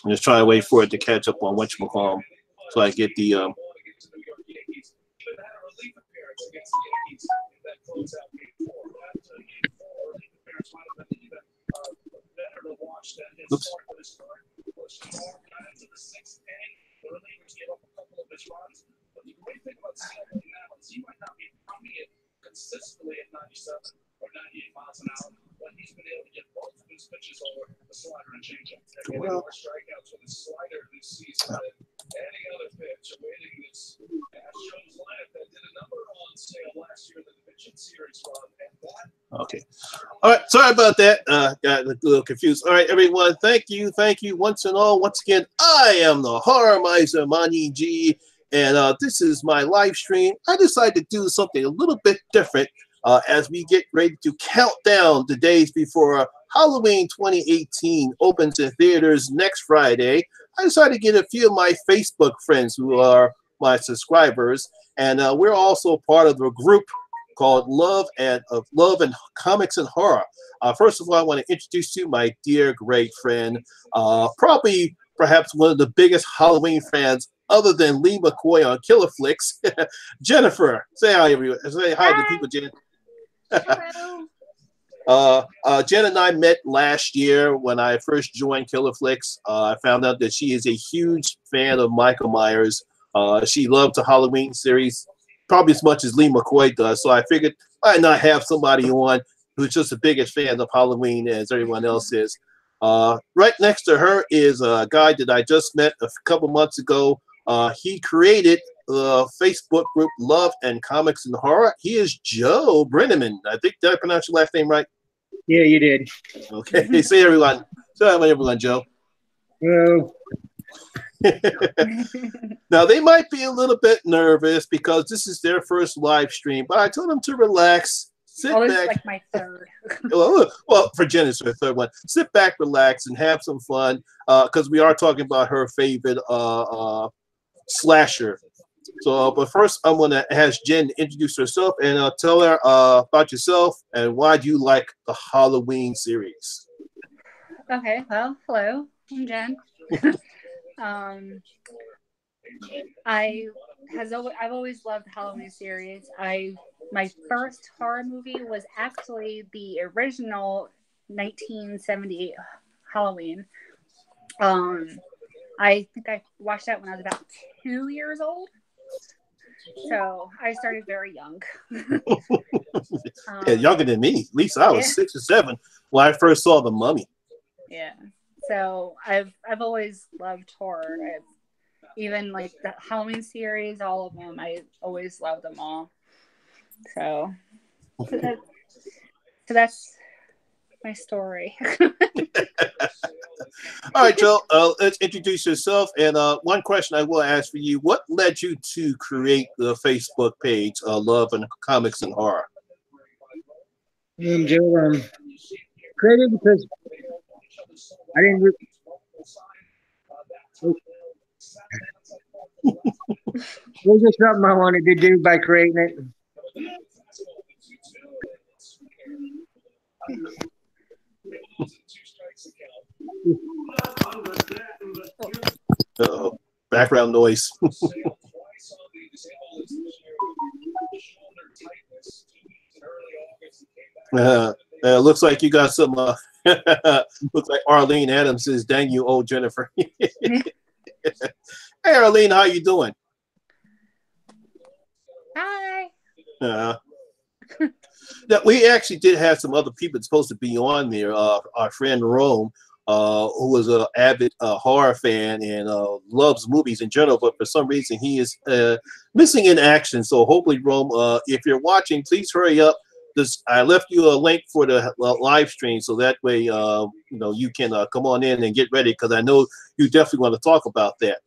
I'm just trying to wait for it to catch up on whatchamacallit, so I get the oops. Consistently at 97 or 98 miles an hour when he's been able to get both of his pitches over the slider and changeup. And more strikeouts with his slider this season than any other pitch awaiting this Astros lineup that did a number on sale last year in the division series run. And that. Okay. All right. Sorry about that. Got a little confused. All right, everyone. Thank you. Thank you once and all. Once again, I am the Horror Miser, Mani G. And this is my live stream. I decided to do something a little bit different as we get ready to count down the days before Halloween 2018 opens in theaters next Friday. I decided to get a few of my Facebook friends who are my subscribers, and we're also part of a group called Love and Comics and Horror. First of all, I want to introduce you my dear great friend, perhaps one of the biggest Halloween fans other than Lee McCoy on Killer Flicks. Jennifer, say hi, everyone. Say hi to people, Jen. Hello. Jen and I met last year when I first joined Killer Flicks. I found out that she is a huge fan of Michael Myers. She loved the Halloween series probably as much as Lee McCoy does. So I figured why not have somebody on who's just the biggest fan of Halloween as everyone else is. Right next to her is a guy that I just met a couple months ago. He created the Facebook group Love and Comics and Horror. He is Joe Brenneman. I think, did I pronounce your last name right? Yeah, you did. Okay. Say everyone. Say hi, everyone, Joe. Hello. Now, they might be a little bit nervous because this is their first live stream, but I told them to relax. Sit this back. is like my third. well, for Jen, it's her third one. Sit back, relax, and have some fun because we are talking about her favorite slasher. So, but first, I'm going to ask Jen to introduce herself and tell her about yourself and why do you like the Halloween series. Okay, well, hello, I'm Jen. I've always loved the Halloween series. My first horror movie was actually the original 1978 Halloween. I think I watched that when I was about 2 years old. So I started very young. Yeah, younger than me. At least I was 6 or 7 when I first saw The Mummy. Yeah. So I've always loved horror. Even like the Halloween series, all of them. I always loved them all. So that's my story. All right, Joe, let's introduce yourself. And one question I will ask for you, what led you to create the Facebook page, Love and Comics and Horror? Joe, created because I didn't it was just something I wanted to do by creating it. Uh-oh. Background noise. Looks like you got some looks like Arlene Adams says, dang you old Jennifer. Hey Arlene, how you doing? Hi. Now, we actually did have some other people supposed to be on there. Our friend Rome, who was an avid horror fan and loves movies in general, but for some reason he is missing in action. So hopefully, Rome, if you're watching, please hurry up. I left you a link for the live stream, so that way you can come on in and get ready because I know you definitely want to talk about that.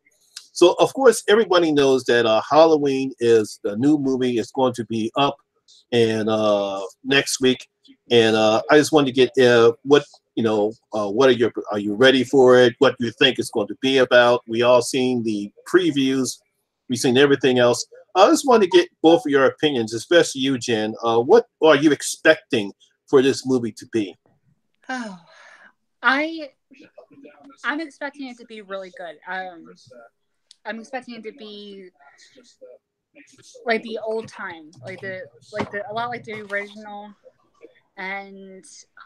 So of course, everybody knows that Halloween is the new movie. It's going to be up and next week, and I just wanted to get what are you ready for it? What do you think it's going to be about? We all seen the previews, we've seen everything else. I just want to get both of your opinions, especially you, Jen. What are you expecting for this movie to be? Oh, I'm expecting it to be really good. I'm expecting it to be like the old time, like the a lot like the original, and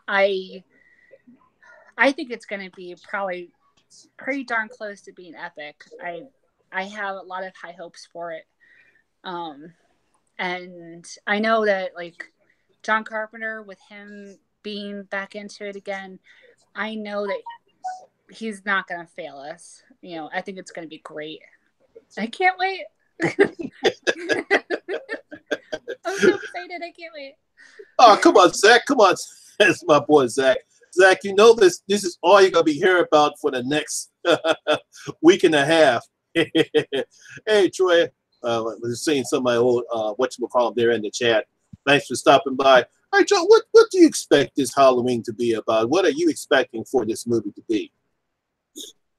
I think it's going to be probably pretty darn close to being epic. I have a lot of high hopes for it, and I know that like John Carpenter, with him being back into it again, I know that he's not going to fail us. You know, I think it's going to be great. I can't wait. I'm so excited. I can't wait. Oh, come on, Zach. Come on. That's my boy, Zach. Zach, you know this is all you're going to be hearing about for the next week and a half. Hey, Troy. We're seeing some of my old, whatchamacallit there in the chat. Thanks for stopping by. All right, Joe, what do you expect this Halloween to be about? What are you expecting for this movie to be?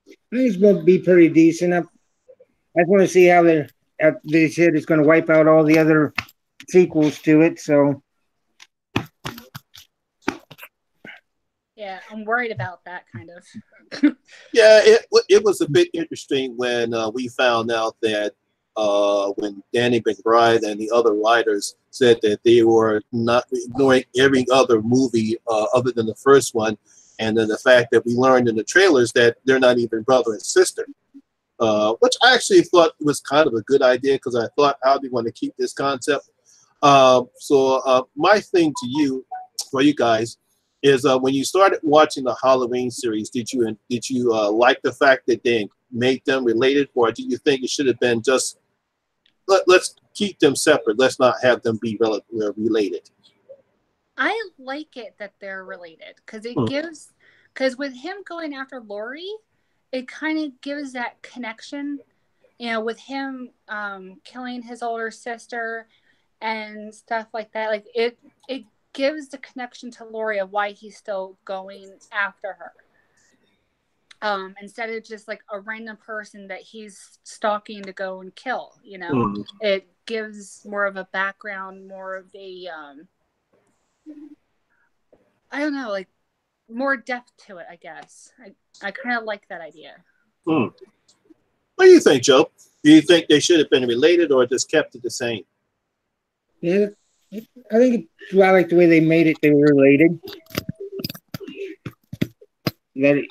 I think it's going to be pretty decent. I just want to see how they said it's going to wipe out all the other sequels to it. So, yeah, I'm worried about that kind of. Yeah, it was a bit interesting when we found out that when Danny McBride and the other writers said that they were not ignoring every other movie other than the first one, and then the fact that we learned in the trailers that they're not even brother and sister, which I actually thought was kind of a good idea because I thought, how do you want to keep this concept? So my thing to you, for you guys, is when you started watching the Halloween series, did you like the fact that they made them related, or do you think it should have been just let's keep them separate, let's not have them be related? I like it that they're related because because with him going after Lori, it kind of gives that connection, you know, with him killing his older sister and stuff like that. Like it gives the connection to Lori of why he's still going after her. Instead of just like a random person that he's stalking to go and kill, you know, it gives more of a background, more of a, I don't know, like more depth to it, I guess. I kind of like that idea. What do you think, Joe? Do you think they should have been related or just kept it the same? yeah, I think I like the way they made it. They were related. That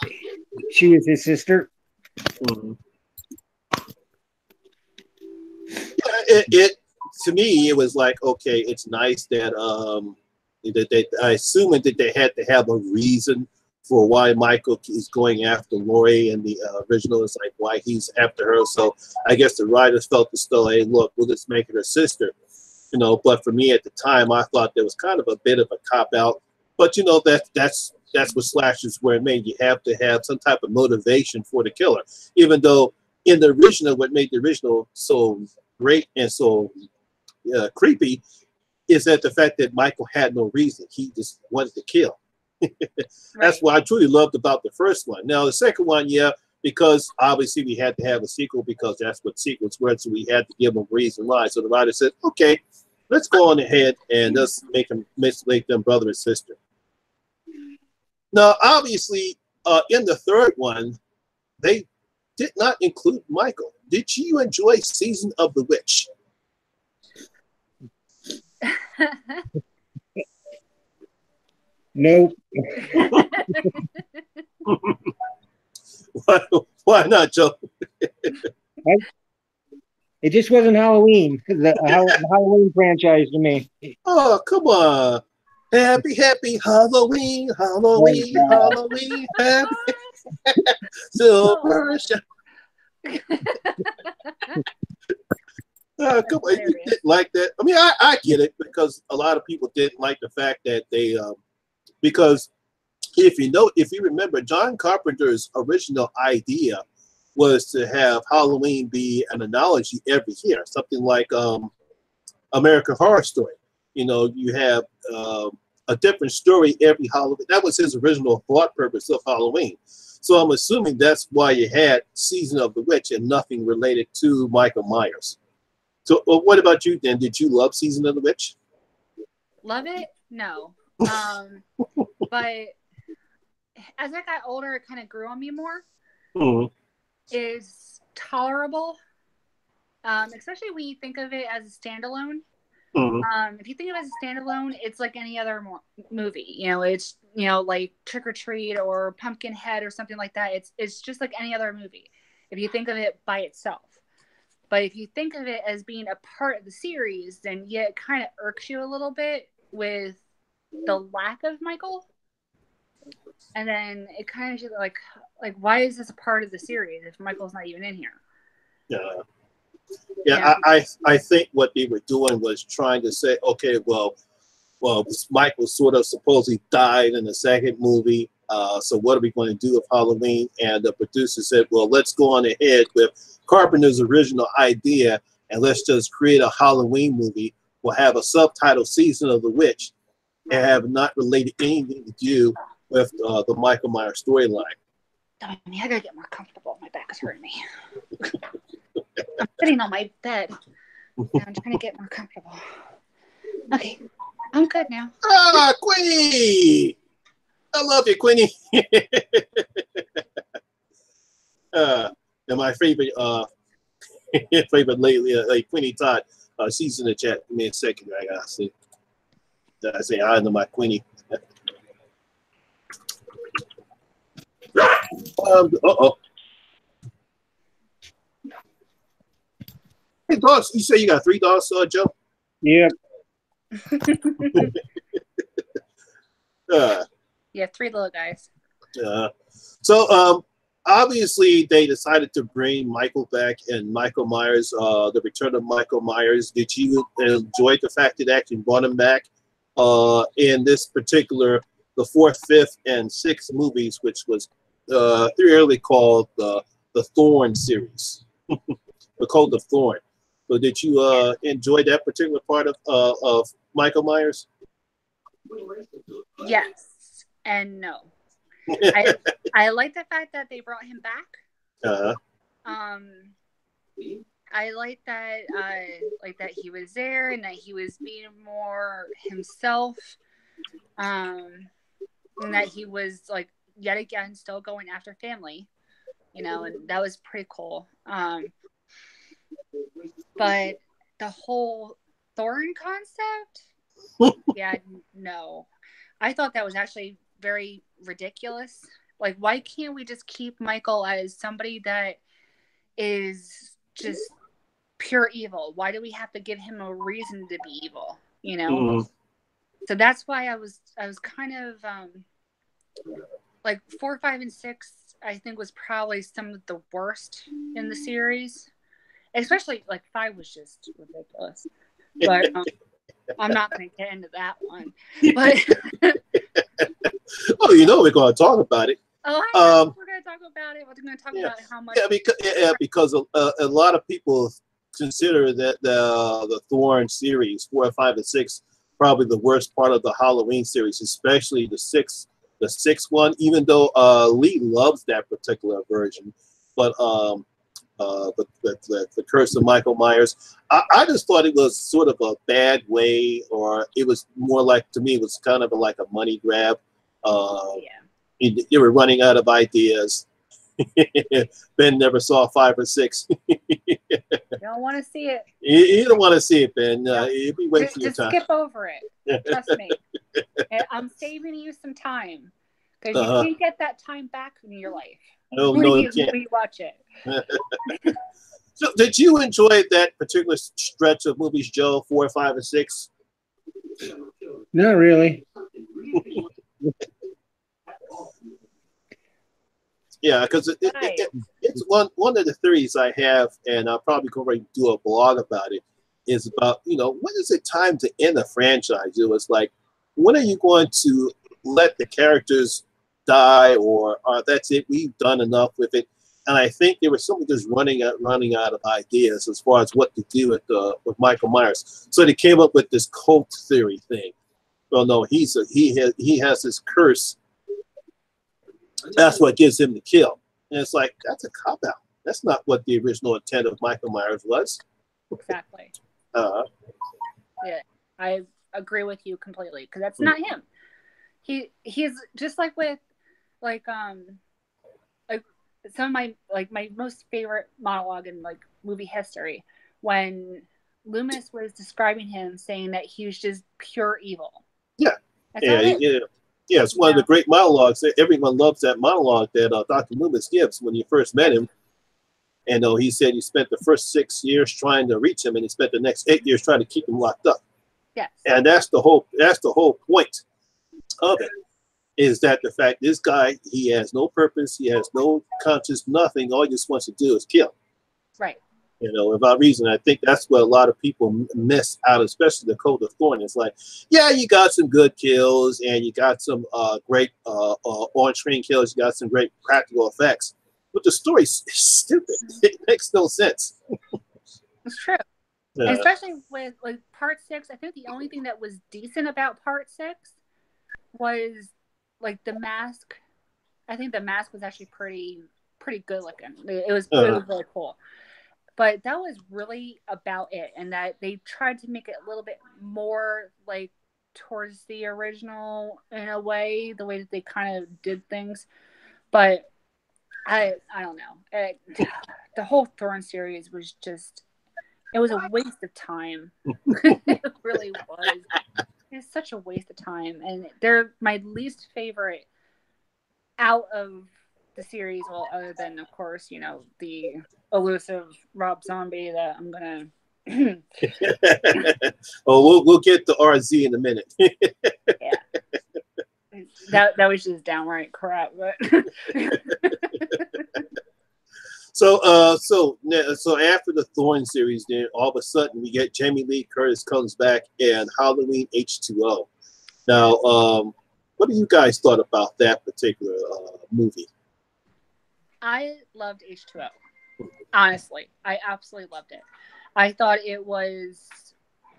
she was his sister. Yeah, it to me it was like, okay, it's nice that I assume that they had to have a reason for why Michael is going after Lori, and the original is like why he's after her. So I guess the writers felt as though, hey, look, we'll just make it her sister, you know. But for me at the time, I thought there was kind of a bit of a cop out. But you know, that's what slashers were made. You have to have some type of motivation for the killer, even though in the original, what made the original so great and so creepy is that the fact that Michael had no reason. He just wanted to kill. That's what I truly loved about the first one. Now, the second one, yeah, because obviously we had to have a sequel because that's what sequels were, so we had to give them a reason why. So the writer said, okay, let's go on ahead and let's make them brother and sister. Now, obviously, in the third one, they did not include Michael. Did you enjoy Season of the Witch? Nope. Why not, Joe? It just wasn't Halloween. The Halloween franchise to me. Oh, come on. Happy Halloween, Halloween, Halloween, happy silver come on, you didn't like that. I mean, I get it because a lot of people didn't like the fact that they because if you remember, John Carpenter's original idea was to have Halloween be an analogy every year, something like American Horror Story. You know, you have a different story every Halloween. That was his original thought purpose of Halloween. So I'm assuming that's why you had Season of the Witch and nothing related to Michael Myers. So what about you then? Did you love Season of the Witch? Love it? No. But as I got older, it kind of grew on me more. Is tolerable, especially when you think of it as a standalone. If you think of it as a standalone, it's like any other movie. You know, it's like Trick or Treat or Pumpkinhead or something like that. It's just like any other movie if you think of it by itself. But if you think of it as being a part of the series, then yeah, it kind of irks you a little bit with the lack of Michael. And then it kind of just like why is this a part of the series if Michael's not even in here? Yeah, I think what they were doing was trying to say, okay, well, Michael sort of supposedly died in the second movie. So what are we going to do with Halloween? And the producer said, well, let's go on ahead with Carpenter's original idea and let's just create a Halloween movie. We'll have a subtitle, Season of the Witch, and have not related anything to do with the Michael Myers storyline. I gotta get more comfortable. My back is hurting me. I'm sitting on my bed. And I'm trying to get more comfortable. Okay, I'm good now. Ah, Queenie! I love you, Queenie. And my favorite lately, Queenie Todd. She's in the chat. Give me a second. I gotta see. I say hi to my Queenie. Hey, dogs. You say you got 3 dogs, Joe? Yep. Yeah, 3 little guys. So obviously they decided to bring Michael back and Michael Myers, the return of Michael Myers. Did you enjoy the fact that they actually brought him back in this particular, the 4th, 5th, and 6th movies, which was theoretically called the Thorn series, the Cult of Thorn. So did you enjoy that particular part of Michael Myers? Yes and no. I like the fact that they brought him back. I like that he was there and that he was being more himself. And that he was like yet again still going after family, and that was pretty cool. But the whole Thorn concept, yeah, no. I thought that was actually very ridiculous. Like, why can't we just keep Michael as somebody that is just pure evil? Why do we have to give him a reason to be evil? So that's why I was kind of like 4, 5, and 6. I think was probably some of the worst in the series. Especially like 5 was just ridiculous. But I'm not going to get into that one. But oh, we're going to talk about it. Oh, I know we're going to talk about it. We're going to talk about how much. Because a lot of people consider that the Thorn series 4, 5, and 6 probably the worst part of the Halloween series, especially the sixth one. Even though Lee loves that particular version, but the Curse of Michael Myers, I just thought it was sort of a bad way, or it was more like, to me, it was kind of like a money grab. They were running out of ideas. Ben never saw 5 or 6. You don't want to see it. You don't want to see it, Ben. You'll be waiting for your time. Just skip over it. Trust me. I'm saving you some time because you can't get that time back in your life. No, you can't. When you watch it. So, did you enjoy that particular stretch of movies, Joe? 4, 5, and 6? Not really. Yeah, because it's one of the theories I have, and I'll probably go right and do a blog about it, is about, when is it time to end a franchise? It was like, when are you going to let the characters die, or that's it, we've done enough with it? And I think there was something just running out of ideas as far as what to do with Michael Myers. So they came up with this cult theory thing. Well, no, he has this curse. That's what gives him the kill. And it's like, that's a cop-out. That's not what the original intent of Michael Myers was. Exactly. Yeah, I agree with you completely, because that's not him. he's just like with like some of my most favorite monologue in like movie history, when Loomis was describing him, saying that he was just pure evil. Yeah. That's all it is. Yeah, it's one of the great monologues. Everyone loves that monologue that Dr. Loomis gives when you first met him. And he said he spent the first 6 years trying to reach him, and he spent the next 8 years trying to keep him locked up. Yes. And that's the whole point of it, is that the fact this guy, he has no purpose, he has no conscience, nothing. All he just wants to do is kill. Right. Without reason. I think that's what a lot of people miss out, especially the Code of Thorn. It's like, yeah, you got some good kills, and you got some great on-screen kills, you got some great practical effects, but the story's stupid. It makes no sense. It's true. Yeah. Especially with like Part 6, I think the only thing that was decent about Part 6 was like the mask. I think the mask was actually pretty good looking. It was really cool. But that was really about it, and that they tried to make it a little bit more like towards the original in a way, the way that they kind of did things. But I don't know. The whole Thorn series was just, it was a waste of time. It really was. It's such a waste of time, and they're my least favorite out of the series. Well, other than of course, the elusive Rob Zombie that I'm gonna. We'll get to RZ in a minute. Yeah, that was just downright crap. But so after the Thorn series, then all of a sudden we get Jamie Lee Curtis comes back in Halloween H2O. Now, what do you guys thought about that particular movie? I loved H2O. Honestly, I absolutely loved it. I thought it was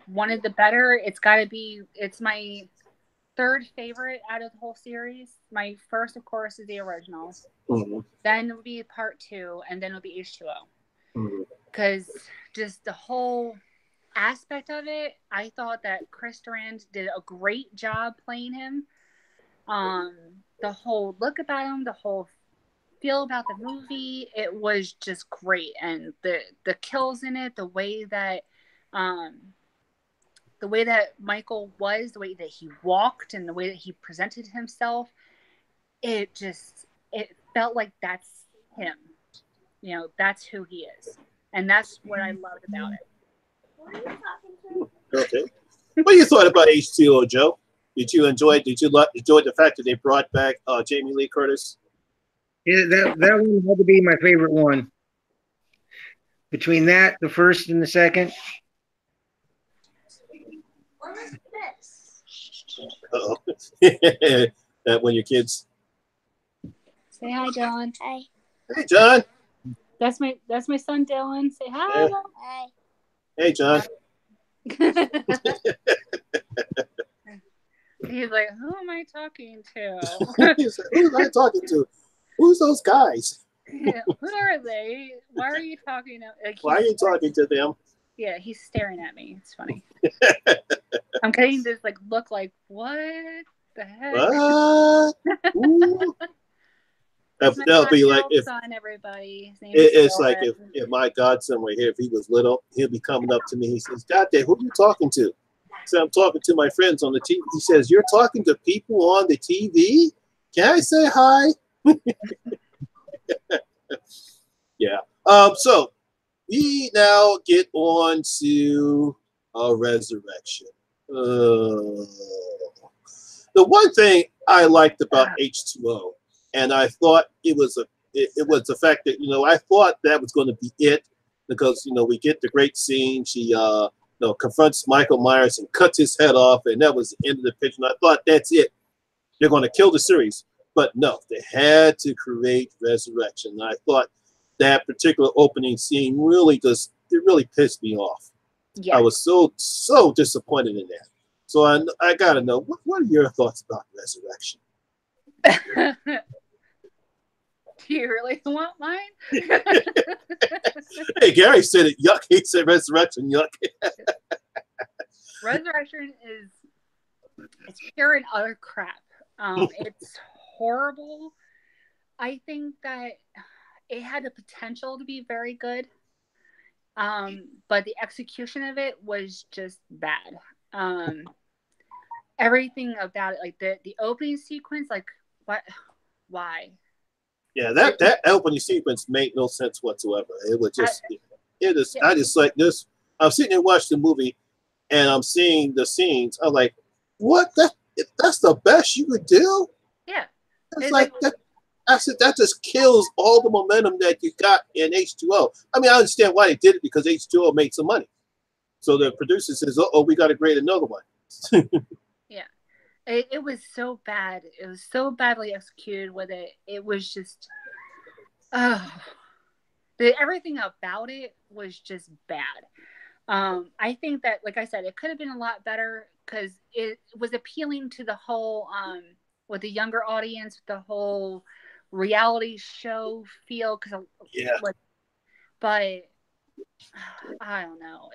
one of the better. It's my third favorite out of the whole series. My first, of course, is the original. Mm-hmm. Then it would be Part 2, and then it would be H2O. Because just the whole aspect of it, I thought that Chris Durand did a great job playing him. The whole look about him, the whole feel about the movie, it was just great. And the kills in it, the way that Michael was, the way that he walked, and the way that he presented himself, it felt like that's him. That's who he is, and that's what I loved about it. What are you talking to? Okay. What you thought about H2O, Joe? Did you enjoy the fact that they brought back Jamie Lee Curtis? Yeah, that one had to be my favorite one. Between that, the first and the second. What is this? Uh-oh. That when your kids. Say hi, Dylan. Hi. Hey, John. That's my son, Dylan. Say hi. Yeah. Hi. Hey, John. He's like, who am I talking to? He's like, who am I talking to? Who's those guys? Yeah, who are they? Why are you talking to? Why are you talking to them? Yeah, he's staring at me. It's funny. I'm getting this look like, what the heck? That'll be like if son, everybody. It's like if my godson were here, if he was little, he'll be coming up to me. He says, "God, Dad, who are you talking to?" I said, "I'm talking to my friends on the TV." He says, "You're talking to people on the TV? Can I say hi?" Yeah. So we now get on to Resurrection. The one thing I liked about H2O, and I thought it was the fact that I thought that was going to be it, because we get the great scene. She confronts Michael Myers and cuts his head off, and that was the end of the picture. And I thought that's it. They're going to kill the series. But no, they had to create Resurrection. And I thought that particular opening scene really pissed me off. Yeah. I was so disappointed in that. So I got to know, what are your thoughts about Resurrection? Do you really want mine? Hey, Gary said it. Yuck. He said Resurrection. Yuck. Resurrection it's pure and utter crap. It's horrible. I think that it had the potential to be very good, but the execution of it was just bad. Everything about it, like the opening sequence, like what, why? Yeah, that opening sequence made no sense whatsoever. It was just, I just like this. I'm sitting there watching the movie, and I'm seeing the scenes. I'm like, what? That's the best you could do? Yeah. It's like that. I said that just kills all the momentum that you got in H2O. I mean, I understand why they did it, because H2O made some money. So the producer says, "Oh, we got to grade another one." Yeah. It was so bad. It was so badly executed with it. It was just, everything about it was just bad. I think that, like I said, it could have been a lot better because it was appealing to the whole, with the younger audience, the whole reality show feel. Yeah. But I don't know.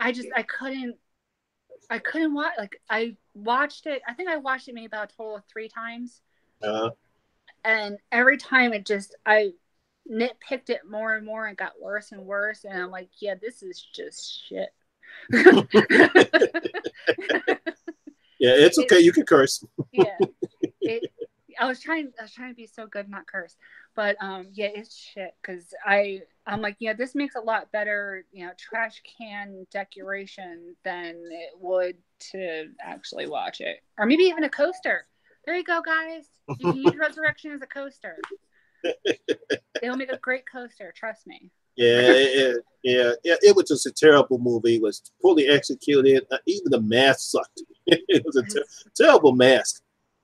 I couldn't watch. Like, I watched it. I think I watched it maybe about a total of 3 times. And every time I nitpicked it more and more and got worse and worse. And I'm like, yeah, this is just shit. Yeah, it's okay. You can curse. Yeah. I was trying to be so good, not curse. But yeah, it's shit. Because I'm like, yeah, this makes a lot better, trash can decoration than it would to actually watch it. Or maybe even a coaster. There you go, guys. You can use Resurrection as a coaster. It'll make a great coaster, trust me. Yeah, it was just a terrible movie. It was poorly executed. Even the mask sucked. It was a terrible mask.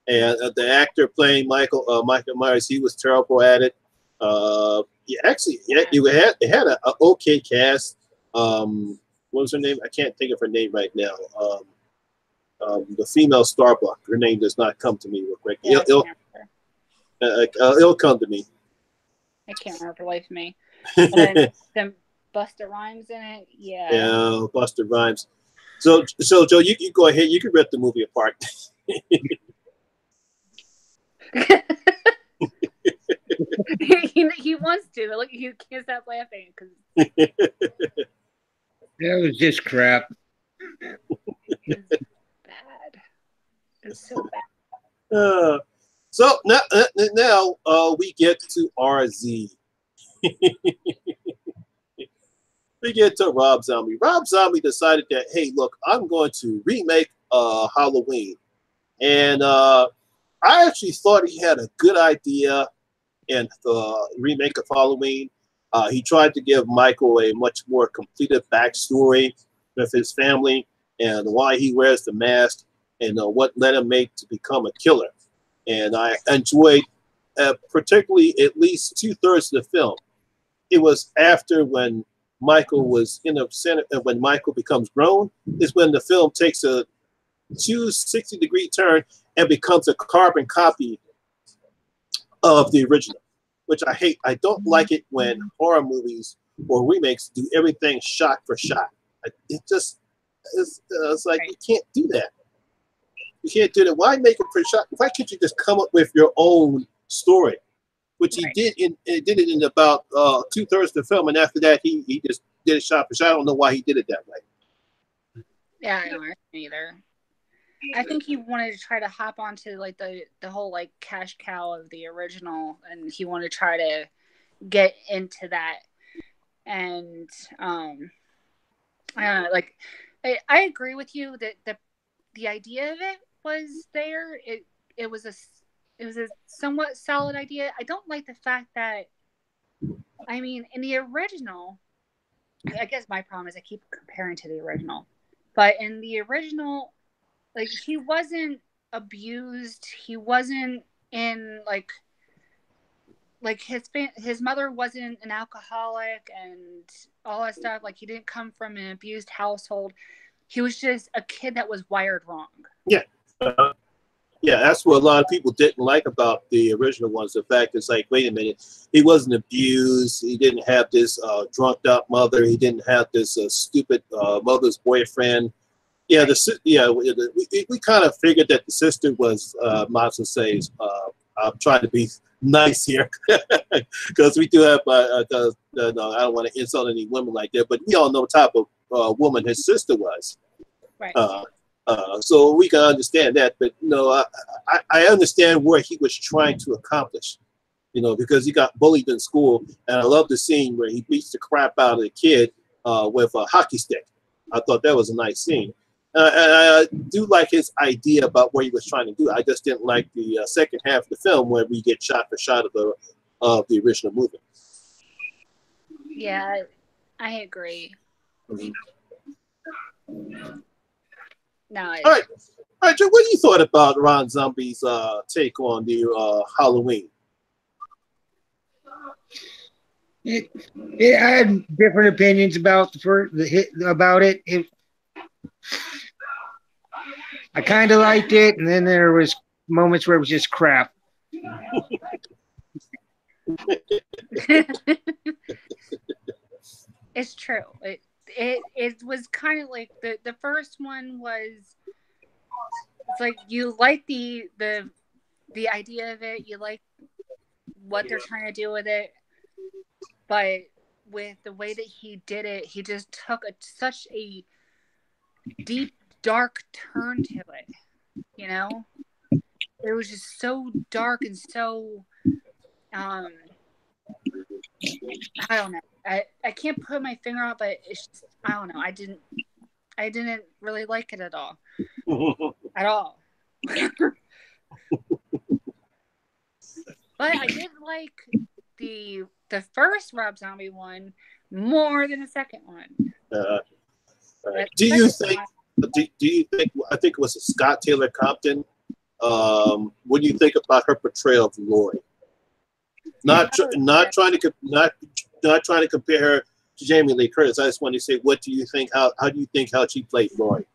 And the actor playing Michael Myers, he was terrible at it. It had an okay cast. What was her name? I can't think of her name right now. The female Starbuck. Her name does not come to me real quick. Yeah, It'll come to me. I can't remember for life of me. And then Busta Rhymes in it. Yeah. Yeah, Busta Rhymes. So Joe, you go ahead. You can rip the movie apart. he wants to. Like, he can't stop laughing because that was just crap. It's bad. It's so bad. So now we get to RZ. We get to Rob Zombie. Rob Zombie decided that, hey, look, I'm going to remake Halloween. And I actually thought he had a good idea in the remake of Halloween. He tried to give Michael a much more completed backstory with his family and why he wears the mask and what led him to become a killer. And I enjoyed particularly at least 2/3 of the film. It was after when Michael was in the center, when Michael becomes grown, is when the film takes a 260-degree turn and becomes a carbon copy of the original, which I hate. I don't like it when horror movies or remakes do everything shot for shot. It's like, you can't do that. You can't do that. Why make it for shot? Why can't you just come up with your own story? Which he did it in about 2/3 of the film, and after that he just did it shot for shot. I don't know why he did it that way. Yeah, I don't understand either. I think he wanted to try to hop onto like the whole like cash cow of the original, and he wanted to try to get into that. And I don't know, like I agree with you that the idea of it was there. It was a somewhat solid idea. I don't like the fact that, I mean, in the original, I guess my problem is I keep comparing to the original, but in the original, like, he wasn't abused. He wasn't in like his mother wasn't an alcoholic and all that stuff. Like, he didn't come from an abused household. He was just a kid that was wired wrong. Yeah. Yeah, that's what a lot of people didn't like about the original ones. The fact is, like, wait a minute, he wasn't abused. He didn't have this drunked up mother. He didn't have this stupid mother's boyfriend. Yeah, we kind of figured that the sister was Matsu says, I'm trying to be nice here because we do have no, I don't want to insult any women like that, but we all know what type of woman his sister was. Right. So we can understand that, but I understand where he was trying to accomplish, because he got bullied in school, and I love the scene where he beats the crap out of the kid with a hockey stick. I thought that was a nice scene. And I do like his idea about what he was trying to do. I just didn't like the second half of the film where we get shot for shot of the original movie. Yeah, I agree. No. All right, Joe, what do you thought about Ron Zombie's take on the Halloween? I had different opinions about about it. I kind of liked it, and then there was moments where it was just crap. It's true. It was kind of like the first one was. It's like you like the idea of it. You like what they're trying to do with it, but with the way that he did it, he just took such a deep, dark turn to it. It was just so dark and so I don't know. I can't put my finger on it, but it's just, I don't know. I didn't really like it at all. At all. But I did like the first Rob Zombie one more than the second one. Do you think? I think it was Scott Taylor Compton. What do you think about her portrayal of Laurie? Not trying to compare her to Jamie Lee Curtis. I just want to say, what do you think? How do you think how she played Laurie?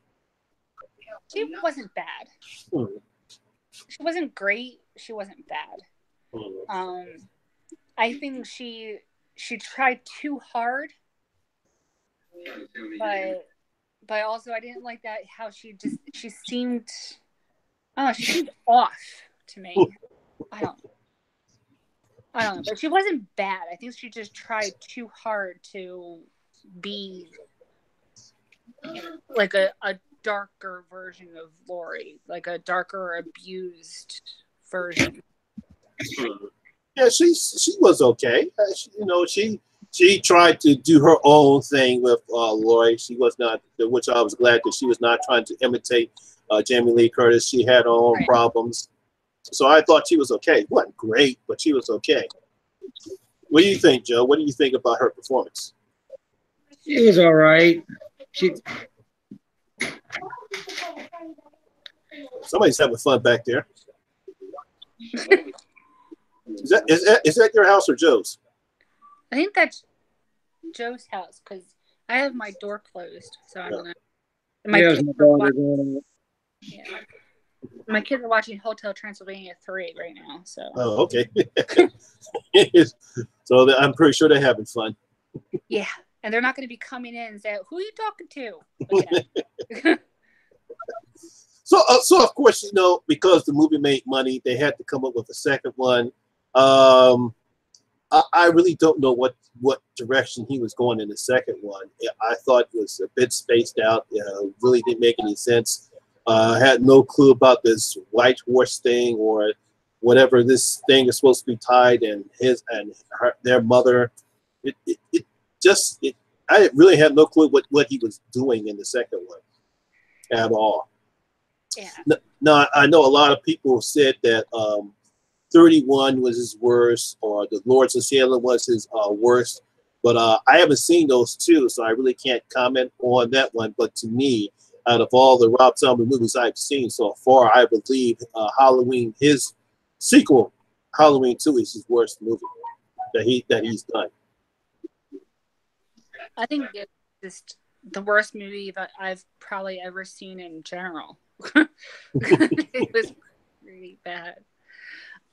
She wasn't bad. She wasn't great. She wasn't bad. I think she tried too hard, but also I didn't like that how she seemed, I don't know, she seemed off to me. I don't know, but she wasn't bad. I think she just tried too hard to be like a darker version of Laurie, like a darker, abused version. Yeah, she was okay. She tried to do her own thing with Laurie. She was not, which I was glad that she was not trying to imitate Jamie Lee Curtis. She had her own problems. So I thought she was okay. Wasn't great, but she was okay. What do you think, Joe? What do you think about her performance? She was all right. Somebody's having fun back there. Is that your house or Joe's? I think that's Joe's house because I have my door closed, so I don't know. My kids are watching Hotel Transylvania 3 right now. So. Oh, okay. So I'm pretty sure they're having fun. Yeah, and they're not going to be coming in and saying, "Who are you talking to?" Yeah. So of course, because the movie made money, they had to come up with a second one. I really don't know what direction he was going in the second one. I thought it was a bit spaced out. Really didn't make any sense. I had no clue about this white horse thing or whatever this thing is supposed to be tied, and their mother. I really had no clue what he was doing in the second one at all. Yeah. Now I know a lot of people said that 31 was his worst, or the Lords of Salem was his worst, but I haven't seen those two, so I really can't comment on that one. But to me, out of all the Rob Zombie movies I've seen so far, I believe Halloween, his sequel, Halloween 2, is his worst movie that he's done. I think it's just the worst movie that I've probably ever seen in general. It was really bad.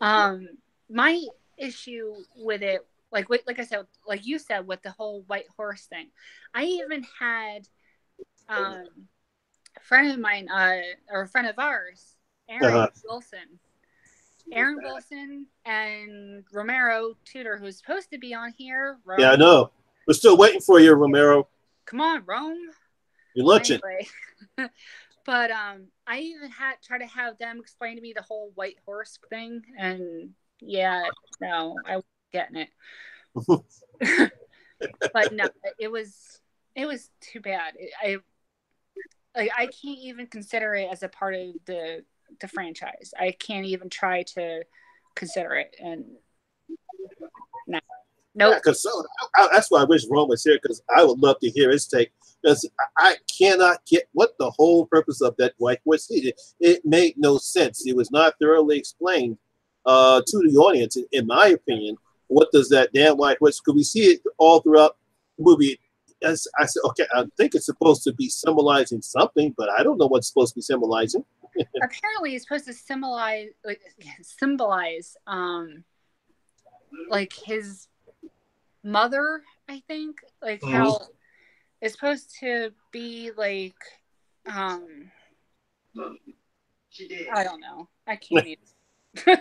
My issue with it, like I said, like you said, with the whole white horse thing, I even had friend of mine, or a friend of ours, Aaron Wilson. Aaron Wilson and Romero Tudor, who's supposed to be on here. Rome. Yeah, I know. We're still waiting for you, Romero. Come on, Rome. You're lunching. Anyway. But I even tried to have them explain to me the whole white horse thing, and yeah, no, I wasn't getting it. But no, it was too bad. I can't even consider it as a part of the franchise. I can't even try to consider it, and no, nope. Because that's why I wish Rome was here, because I would love to hear his take. Because I cannot get what the whole purpose of that white horse is. It made no sense. It was not thoroughly explained to the audience, in my opinion. What does that damn white horse? Could we see it all throughout the movie? As I said, okay, I think it's supposed to be symbolizing something, but I don't know what's supposed to be symbolizing. Apparently, it's supposed to symbolize like his mother. I think how it's supposed to be like I don't know. I can't even.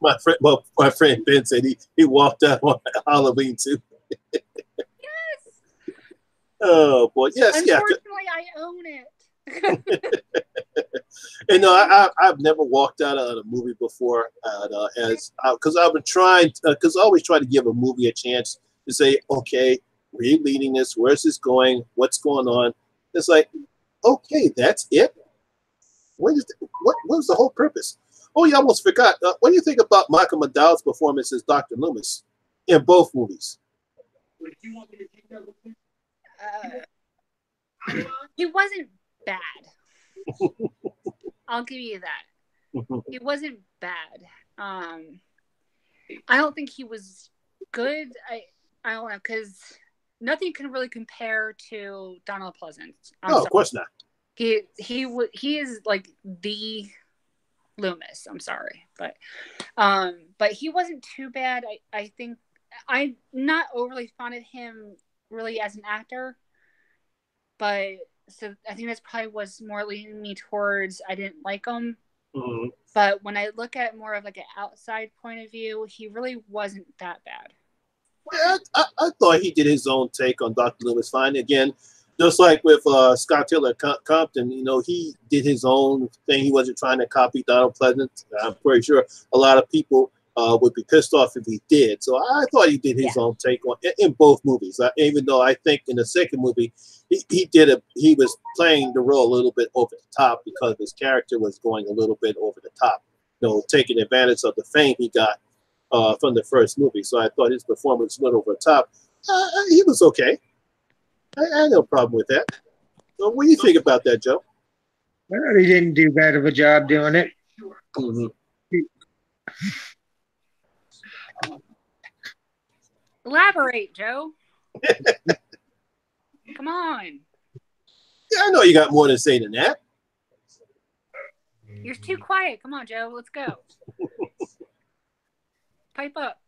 my friend Ben said he walked out on Halloween too. Yes. Oh boy, yes, Unfortunately, I own it. And no, I've never walked out on a movie before, because I've been trying, because I always try to give a movie a chance to say, okay, where are you leading this? Where's this going? What's going on? It's like, okay, that's it. What was the whole purpose? Oh, you almost forgot. What do you think about Michael McDowell's performance as Dr. Loomis in both movies? He wasn't bad. I'll give you that. He wasn't bad. I don't think he was good. I don't know, because nothing can really compare to Donald Pleasance. Of course not. He is like the Loomis. I'm sorry, but he wasn't too bad. I think I'm not overly fond of him really as an actor, but so I think that's probably what's more leading me towards I didn't like him. But when I look at more of like an outside point of view, he really wasn't that bad. Well, I thought he did his own take on Dr. Loomis fine. Again, just like with Scott Taylor Compton, he did his own thing. He wasn't trying to copy Donald Pleasance. I'm pretty sure a lot of people would be pissed off if he did. So I thought he did his own take on in both movies. Even though I think in the second movie he was playing the role a little bit over the top because his character was going a little bit over the top, taking advantage of the fame he got from the first movie. So I thought his performance went over the top. He was okay. I had no problem with that. So what do you think about that, Joe? Well, he didn't do bad of a job doing it. Elaborate, Joe. Come on. Yeah, I know you got more to say than that. You're too quiet. Come on, Joe. Let's go. Pipe up.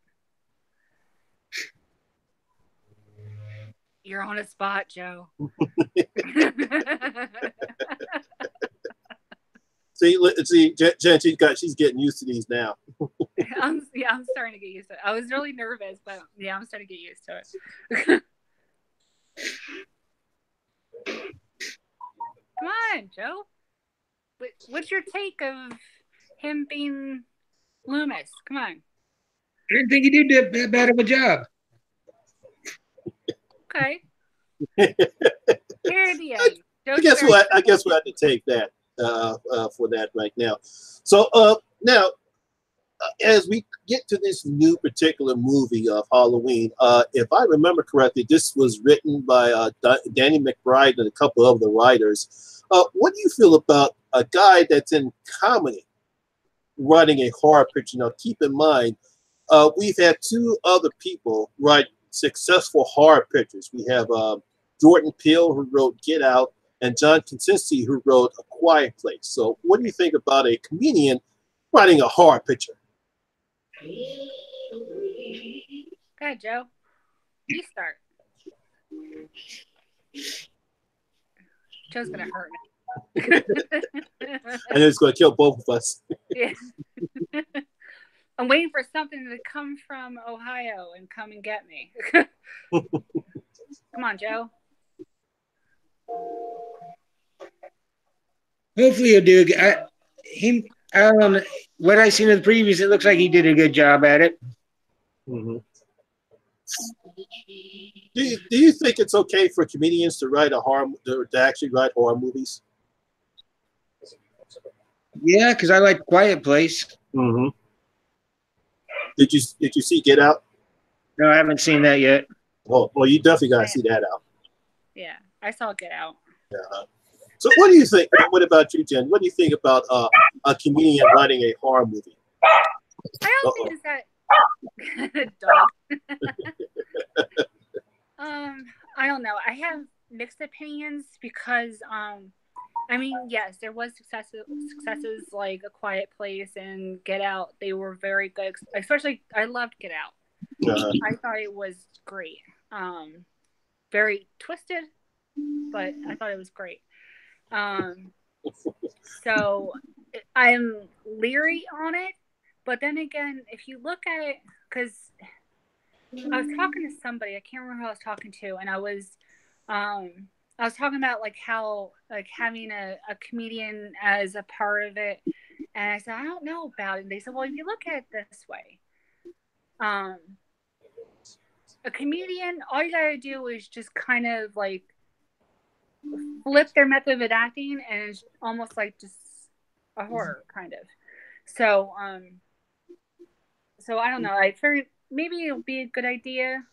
You're on a spot, Joe. See, Jen, she's getting used to these now. I'm starting to get used to it. I was really nervous, but yeah, I'm starting to get used to it. Come on, Joe. What's your take of him being Loomis? Come on. I didn't think he did that bad of a job. Okay. Here at the end. I guess we'll have to take that for that right now. So now, as we get to this new particular movie of Halloween, if I remember correctly, this was written by Danny McBride and a couple of the writers. What do you feel about a guy that's in comedy writing a horror picture? Now, keep in mind, we've had two other people write successful horror pictures. We have Jordan Peele, who wrote Get Out, and John Krasinski, who wrote A Quiet Place. So what do you think about a comedian writing a horror picture? Go ahead, Joe. You start. Joe's gonna hurt me. And it's going to kill both of us. Yeah. I'm waiting for something to come from Ohio and come and get me. Come on, Joe. Hopefully he'll do it. I don't know. What I seen in the previews, it looks like he did a good job at it. Mm-hmm. Do you think it's okay for comedians to write to actually write horror movies? Yeah, because I like Quiet Place. Mm-hmm. Did you see Get Out? No, I haven't seen that yet. Well, you definitely got to see that out. Yeah, I saw Get Out. Yeah. So what do you think? What about you, Jen? What do you think about a comedian writing a horror movie? I don't think it's that dog. I don't know. I have mixed opinions because I mean, yes, there was successes like A Quiet Place and Get Out. They were very good. Especially, I loved Get Out. I thought it was great. Very twisted, but I thought it was great. So I'm leery on it, but then again, if you look at it, because I was talking to somebody, I can't remember who I was talking to, and I was talking about like how like having a comedian as a part of it, and I said I don't know about it. And they said, well, if you look at it this way, a comedian, all you gotta do is just kind of like flip their method of acting, and it's almost like just a horror kind of. So I don't know. I figured maybe it would be a good idea.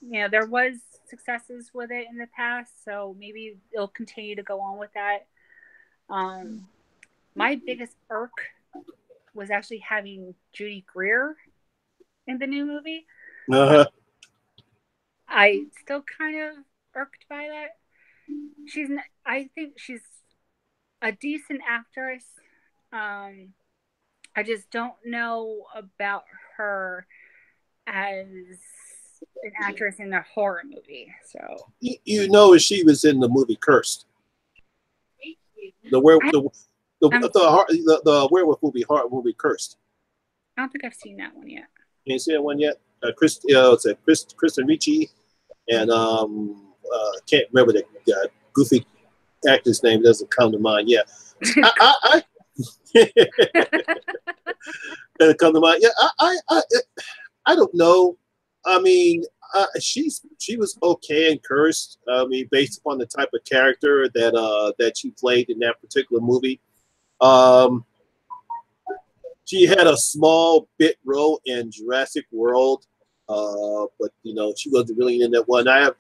You know, there was successes with it in the past, so maybe it'll continue to go on with that. My biggest irk was actually having Judy Greer in the new movie. Uh-huh. I still kind of irked by that. I think she's a decent actress. I just don't know about her as an actress in a horror movie. So you know, she was in the movie Cursed, the werewolf movie Cursed. I don't think I've seen that one yet. You ain't seen that one yet? Kristen Ricci and can't remember the goofy actor's name, doesn't come to mind. Yeah, I doesn't come to mind. Yeah, I don't know. I mean, she was okay in Cursed. I mean, based upon the type of character that she played in that particular movie. She had a small bit role in Jurassic World, but you know, she wasn't really in that one. I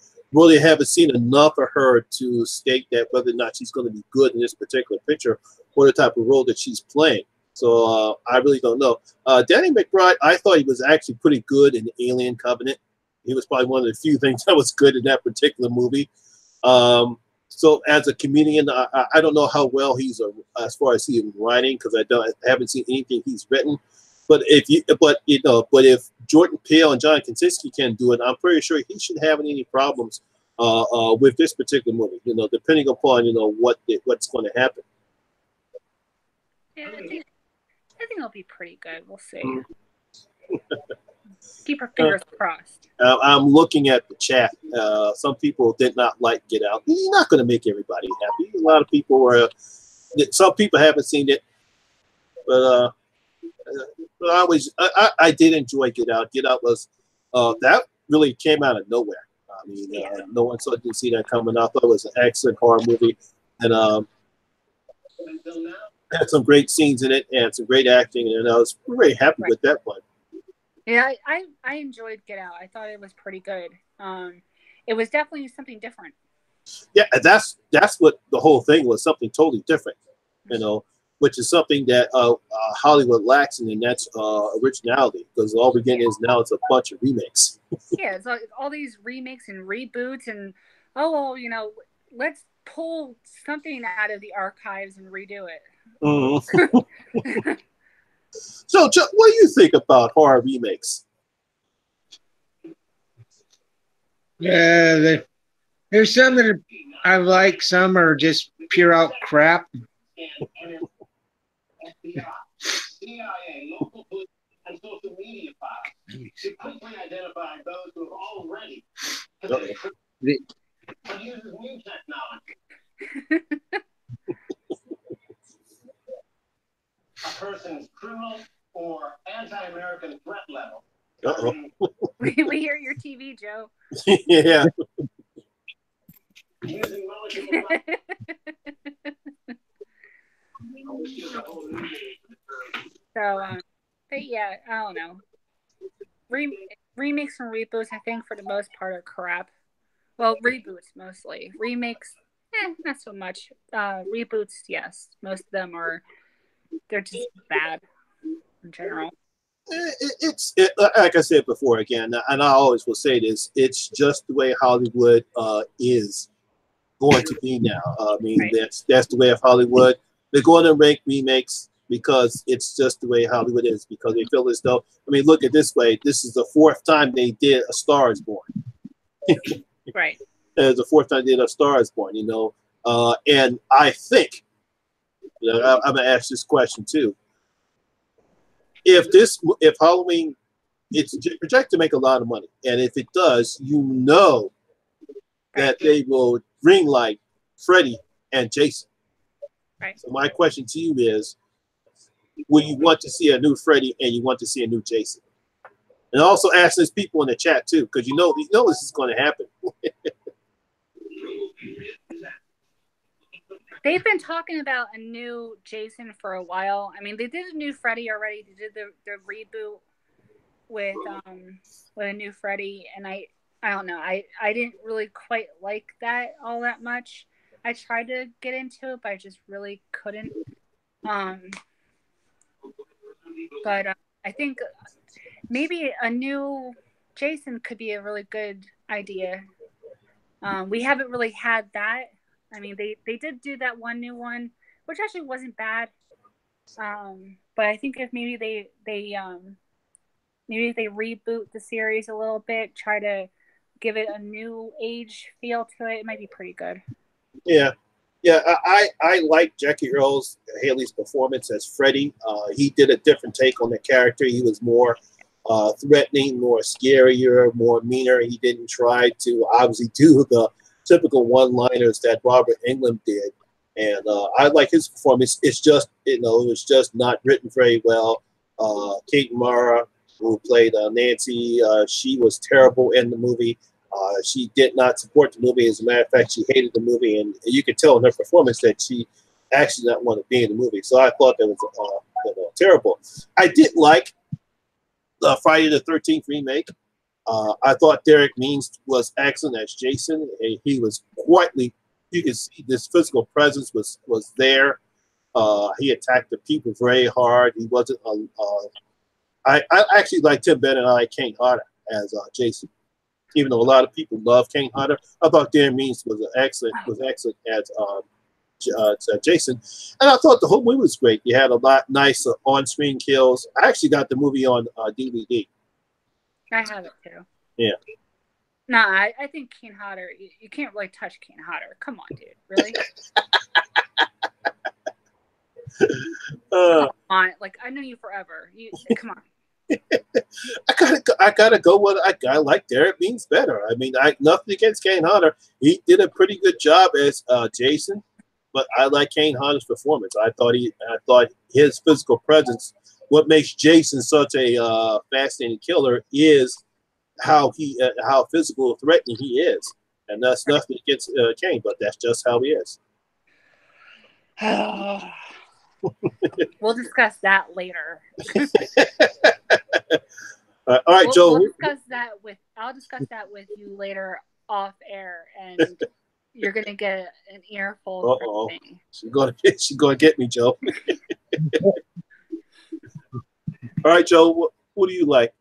haven't seen enough of her to state that whether or not she's going to be good in this particular picture or the type of role that she's playing. So I really don't know. Danny McBride, I thought he was actually pretty good in Alien Covenant. He was probably one of the few things that was good in that particular movie. So as a comedian, I don't know how well he's as far as he writing, because I haven't seen anything he's written. But if Jordan Peele and John Krasinski can do it, I'm pretty sure he shouldn't have any problems with this particular movie. You know, depending upon what's going to happen. Yeah, I think it'll be pretty good. We'll see. Keep our fingers crossed. I'm looking at the chat. Some people did not like Get Out. You're not going to make everybody happy. A lot of people were. Some people haven't seen it, but I did enjoy Get Out. Get Out was that really came out of nowhere. I mean, no one didn't see that coming. I thought it was an excellent horror movie, and had some great scenes in it and some great acting, and I was very happy with that one. Yeah, I enjoyed Get Out. I thought it was pretty good. It was definitely something different. Yeah, that's what the whole thing was, something totally different, which is something that Hollywood lacks, and that's originality, because all we're getting is now it's a bunch of remakes. Yeah, it's like all these remakes and reboots, and let's pull something out of the archives and redo it. Mm-hmm. So, Chuck, what do you think about horror remakes? Yeah, There's some that are, I like, some are just pure out crap. CIA, local police, and social media files to quickly identify those who have already committed The- but uses new technology. A person's criminal or anti-American threat level. We hear your TV, Joe. Yeah. Using relative But yeah, I don't know. Remakes and reboots, I think, for the most part, are crap. Well, reboots mostly. Remakes, not so much. Reboots, yes, most of them they're just bad in general. It's like I said before again, and I always will say this: it's just the way Hollywood is going to be now. I mean, Right. that's the way of Hollywood. They're going to make remakes because it's just the way Hollywood is. Because they feel as though, I mean, look at it this way: this is the fourth time they did A Star Is Born. Right. It's the fourth time they did A Star Is Born. And I think I'm gonna ask this question too. If Halloween, it's projected to make a lot of money, and if it does, that they will greenlight Freddy and Jason. Right. So my question to you is, will you want to see a new Freddy and you want to see a new Jason? And also ask these people in the chat too, because you know this is going to happen. They've been talking about a new Jason for a while. I mean, they did a new Freddy already. They did the reboot with a new Freddy, and I don't know. I didn't really quite like that all that much. I tried to get into it, but I just really couldn't. But I think maybe a new Jason could be a really good idea. We haven't really had that. I mean, they did do that one new one, which actually wasn't bad. But I think if maybe they reboot the series a little bit, try to give it a new age feel to it, it might be pretty good. Yeah. I like Jackie Earl Haley's performance as Freddy. He did a different take on the character. He was more threatening, more scarier, more meaner. He didn't try to obviously do the typical one-liners that Robert Englund did, and I like his performance. It's just it was just not written very well. Kate Mara, who played Nancy, she was terrible in the movie. She did not support the movie. As a matter of fact, she hated the movie, and you could tell in her performance that she actually did not want to be in the movie. So I thought that was terrible. I did like Friday the 13th remake. I thought Derek Means was excellent as Jason. He was you could see this physical presence was there. He attacked the people very hard. He wasn't. I actually liked him better than I like Kane Hodder as Jason. Even though a lot of people love Kane Hodder, I thought Derek Means was excellent as Jason, and I thought the whole movie was great. You had a lot nice on-screen kills. I actually got the movie on DVD. I have it too. Yeah. No, I think Kane Hodder. You can't really touch Kane Hodder. Come on, dude. Really? Come on. Like, I know you forever. Come on. I gotta go with a guy like Derek Means better. I mean, nothing against Kane Hodder. He did a pretty good job as Jason, but I like Kane Hodder's performance. I thought his physical presence. What makes Jason such a fascinating killer is how physical threatening he is, and that's nothing against Kane, but that's just how he is. We'll discuss that later. All right, Joe. I'll discuss that with you later off air, and you're gonna get an earful. Uh-oh. She's gonna get me, Joe. All right, Joe. What do you like?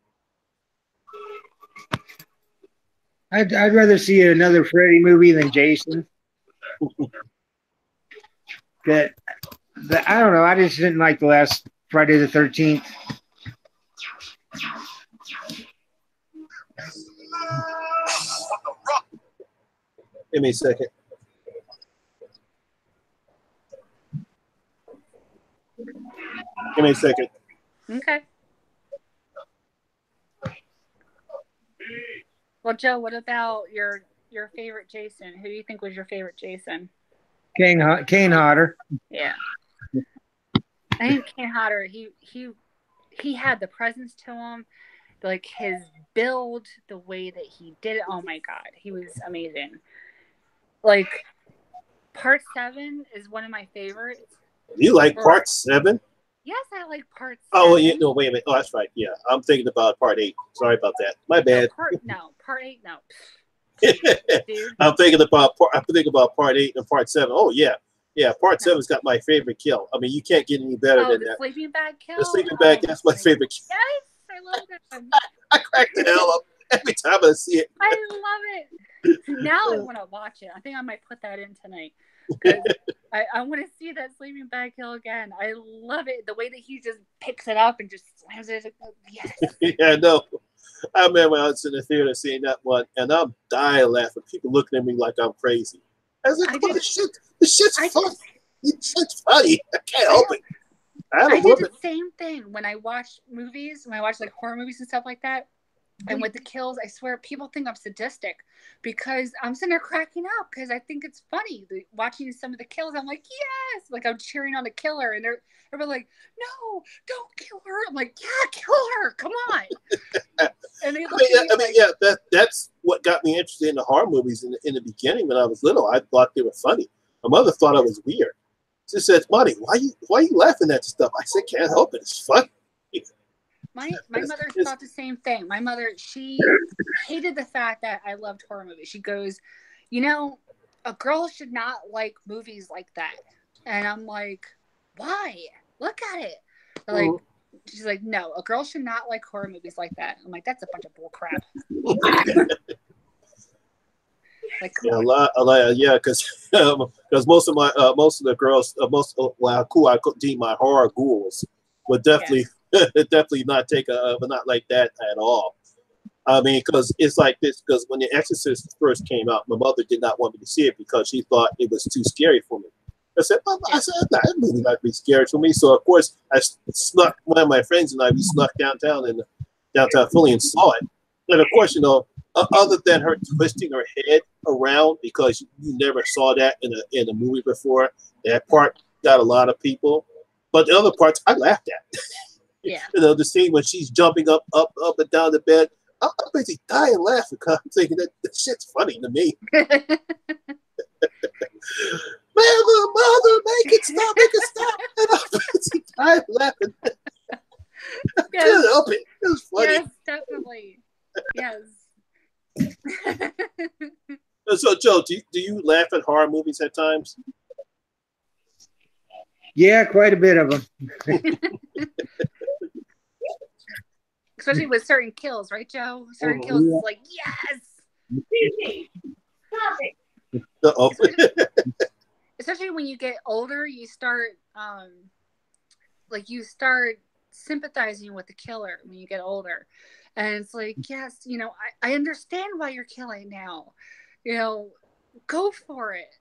I'd rather see another Freddy movie than Jason. I don't know. I just didn't like the last Friday the 13th. Give me a second. Give me a second. Okay. Well, Joe, what about your favorite Jason? Who do you think was your favorite Jason? Kane Hodder. Yeah. I think Kane Hodder, he had the presence to him, like his build, the way that he did it. Oh my God, he was amazing. Like part 7 is one of my favorites. You like part 7? Yes, I like part 7. Oh, yeah, no, wait a minute. Oh, that's right. Yeah, I'm thinking about part 8. Sorry about that. My bad. Part 8, no. Dude. I'm thinking about part 8 and part 7. Oh yeah. Yeah, part 7's got my favorite kill. I mean, you can't get any better than that. The sleeping bag kill? The sleeping bag, that's my favorite kill. Yes, I love that one. I crack the hell up every time I see it. I love it. Now I want to watch it. I think I might put that in tonight. Because I want to see that sleeping bag kill again. I love it. The way that he just picks it up and just slams it. Yes. Yeah, no. I remember when I was in the theater seeing that one, and I'm dying laughing. People looking at me like I'm crazy. I was like, this shit's funny. This shit's funny. I can't help it. I did the same thing when I watch movies, when I watch like horror movies and stuff like that. And with the kills, I swear people think I'm sadistic because I'm sitting there cracking up because I think it's funny. Watching some of the kills, I'm like, yes! Like I'm cheering on the killer, and they're like, no, don't kill her. I'm like, yeah, kill her. Come on. And they look at me yeah, that's what got me interested in the horror movies in the beginning when I was little. I thought they were funny. My mother thought I was weird. She said, "Monty, why are you laughing at stuff?" I said, "Can't help it. It's funny." My mother thought the same thing. My mother, she hated the fact that I loved horror movies. She goes, a girl should not like movies like that. And I'm like, why? Look at it. Like, she's like, no, a girl should not like horror movies like that. I'm like, that's a bunch of bull crap. Like, yeah, a lot, yeah, because most of the girls, I could deem my horror ghouls would definitely. Yeah. Definitely not not like that at all. I mean, because it's like this. Because when The Exorcist first came out, my mother did not want me to see it because she thought it was too scary for me. I said, that movie not be scary for me. So of course, I snuck. One of my friends and I, we snuck downtown Philly and saw it. And of course, other than her twisting her head around because you never saw that in a movie before, that part got a lot of people. But the other parts, I laughed at. Yeah. The scene when she's jumping up and down the bed. I'm basically dying laughing because I'm thinking that shit's funny to me. Man, little mother, make it stop. And I'm basically dying laughing. I couldn't help it. It was funny. Yes, definitely. Yes. So, Joe, do you laugh at horror movies at times? Yeah, quite a bit of them. Especially with certain kills, right, Joe? Certain kills is like, yes! Especially when you get older, you start sympathizing with the killer when you get older. And it's like, yes, I understand why you're killing now. Go for it.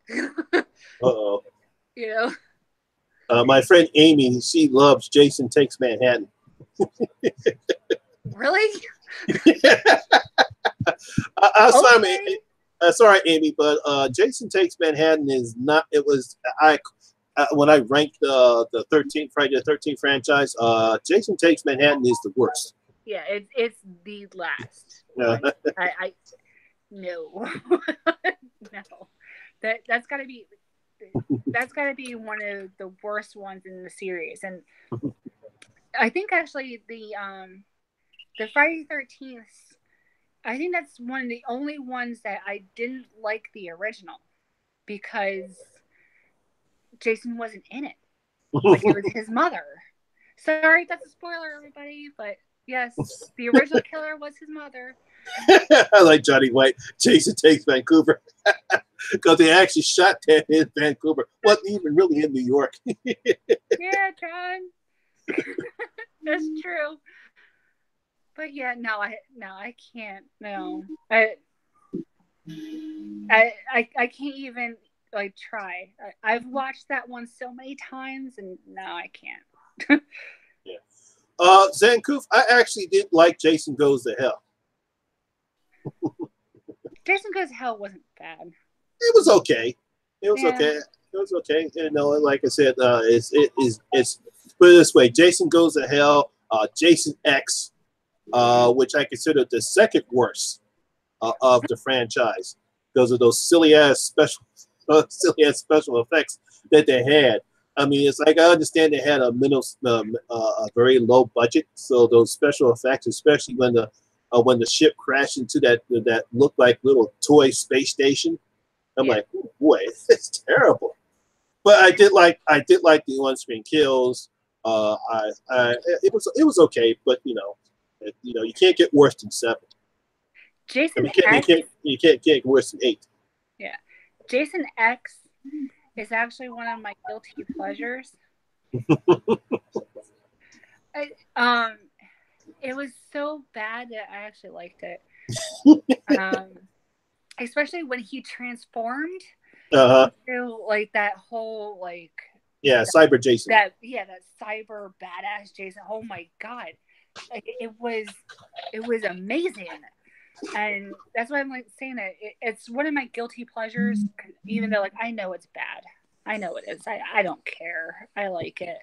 Uh-oh. My friend Amy, she loves Jason Takes Manhattan. Really? Sorry, Amy, but Jason Takes Manhattan is not. It was when I ranked the Friday the 13th franchise. Jason Takes Manhattan is the worst. Yeah, it's the last. Yeah. I no, no. That's got to be one of the worst ones in the series, and I think actually the Friday the 13th, I think that's one of the only ones that I didn't like the original because Jason wasn't in it. Like it was his mother. Sorry, that's a spoiler, everybody, but yes, the original killer was his mother. I like Johnny White. Jason Takes Vancouver because they actually shot that in Vancouver. Wasn't even really in New York. Yeah, John. That's true. But yeah, no, I can't. No, I can't even like try. I've watched that one so many times, and no, I can't. Yeah. Zankoof, I actually did like Jason Goes to Hell. Jason Goes to Hell wasn't bad. It was okay. It was Yeah. okay. It was okay. You know, like I said, it's put it this way: Jason Goes to Hell, Jason X, which I consider the second worst of the franchise because of those silly ass special effects that they had. I mean, it's like I understand they had a very low budget, so those special effects, especially when the ship crashed into that looked like little toy space station. I'm like, oh boy, it's terrible. But I did like the on-screen kills. It was okay, but you know, you can't get worse than 7. Jason X. You can't get worse than 8. Yeah, Jason X is actually one of my guilty pleasures. It was so bad that I actually liked it. Especially when he transformed into like that whole like cyber Jason. That cyber badass Jason. Oh my god, like it was amazing, and that's why I'm like saying that it's one of my guilty pleasures. Even though like I know it's bad, I know it is. I don't care. I like it.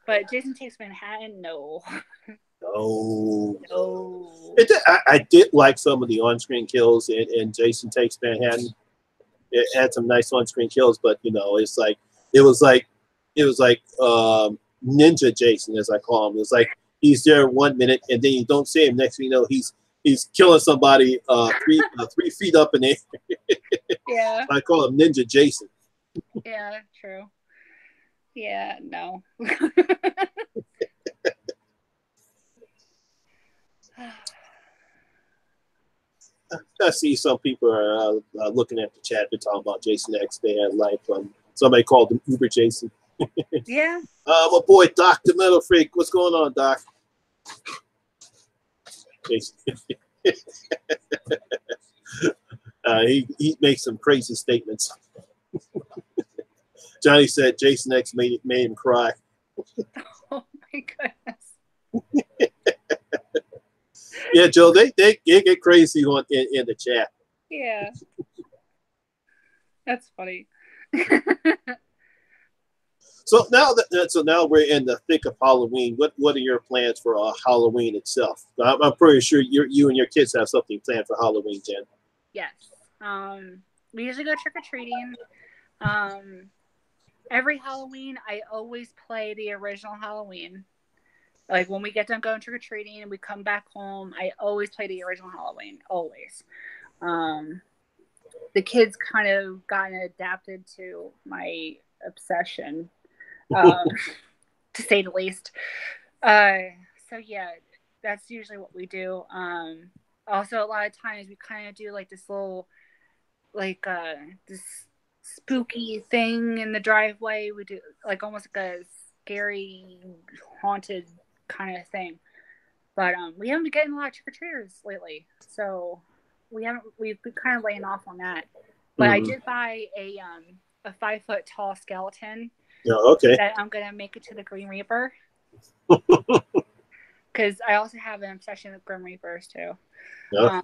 But Jason Takes Manhattan, no. No. No. I did like some of the on-screen kills in Jason Takes Manhattan. It had some nice on-screen kills, but you know, it was like Ninja Jason, as I call him. It's like he's there 1 minute and then you don't see him. Next thing you know, he's killing somebody 3 feet up in the air. Yeah. I call him Ninja Jason. Yeah, true. Yeah, no. I see some people are looking at the chat. They're talking about Jason X. They had like somebody called him Uber Jason. Yeah. My boy Doc the Metal Freak. What's going on, Doc? Jason. He makes some crazy statements. Johnny said Jason X made him cry. Oh my goodness. Yeah, Joe, they get crazy in the chat. Yeah. That's funny. So now we're in the thick of Halloween. What are your plans for Halloween itself? I'm pretty sure you and your kids have something planned for Halloween, Jen. Yes. We usually go trick or treating. Every Halloween, I always play the original Halloween. Like when we get done going trick or treating and we come back home, I always play the original Halloween. Always. The kids kind of gotten adapted to my obsession, to say the least. So yeah, that's usually what we do. Also, a lot of times we kind of do like this little, like this spooky thing in the driveway. We do like almost like a scary, haunted kind of thing. But we haven't been getting a lot of trick-or-treaters lately, so we've been kind of laying off on that. But I did buy a 5-foot tall skeleton. Oh, okay. That I'm gonna make it to the Green Reaper. Because I also have an obsession with Grim Reapers too. Yeah.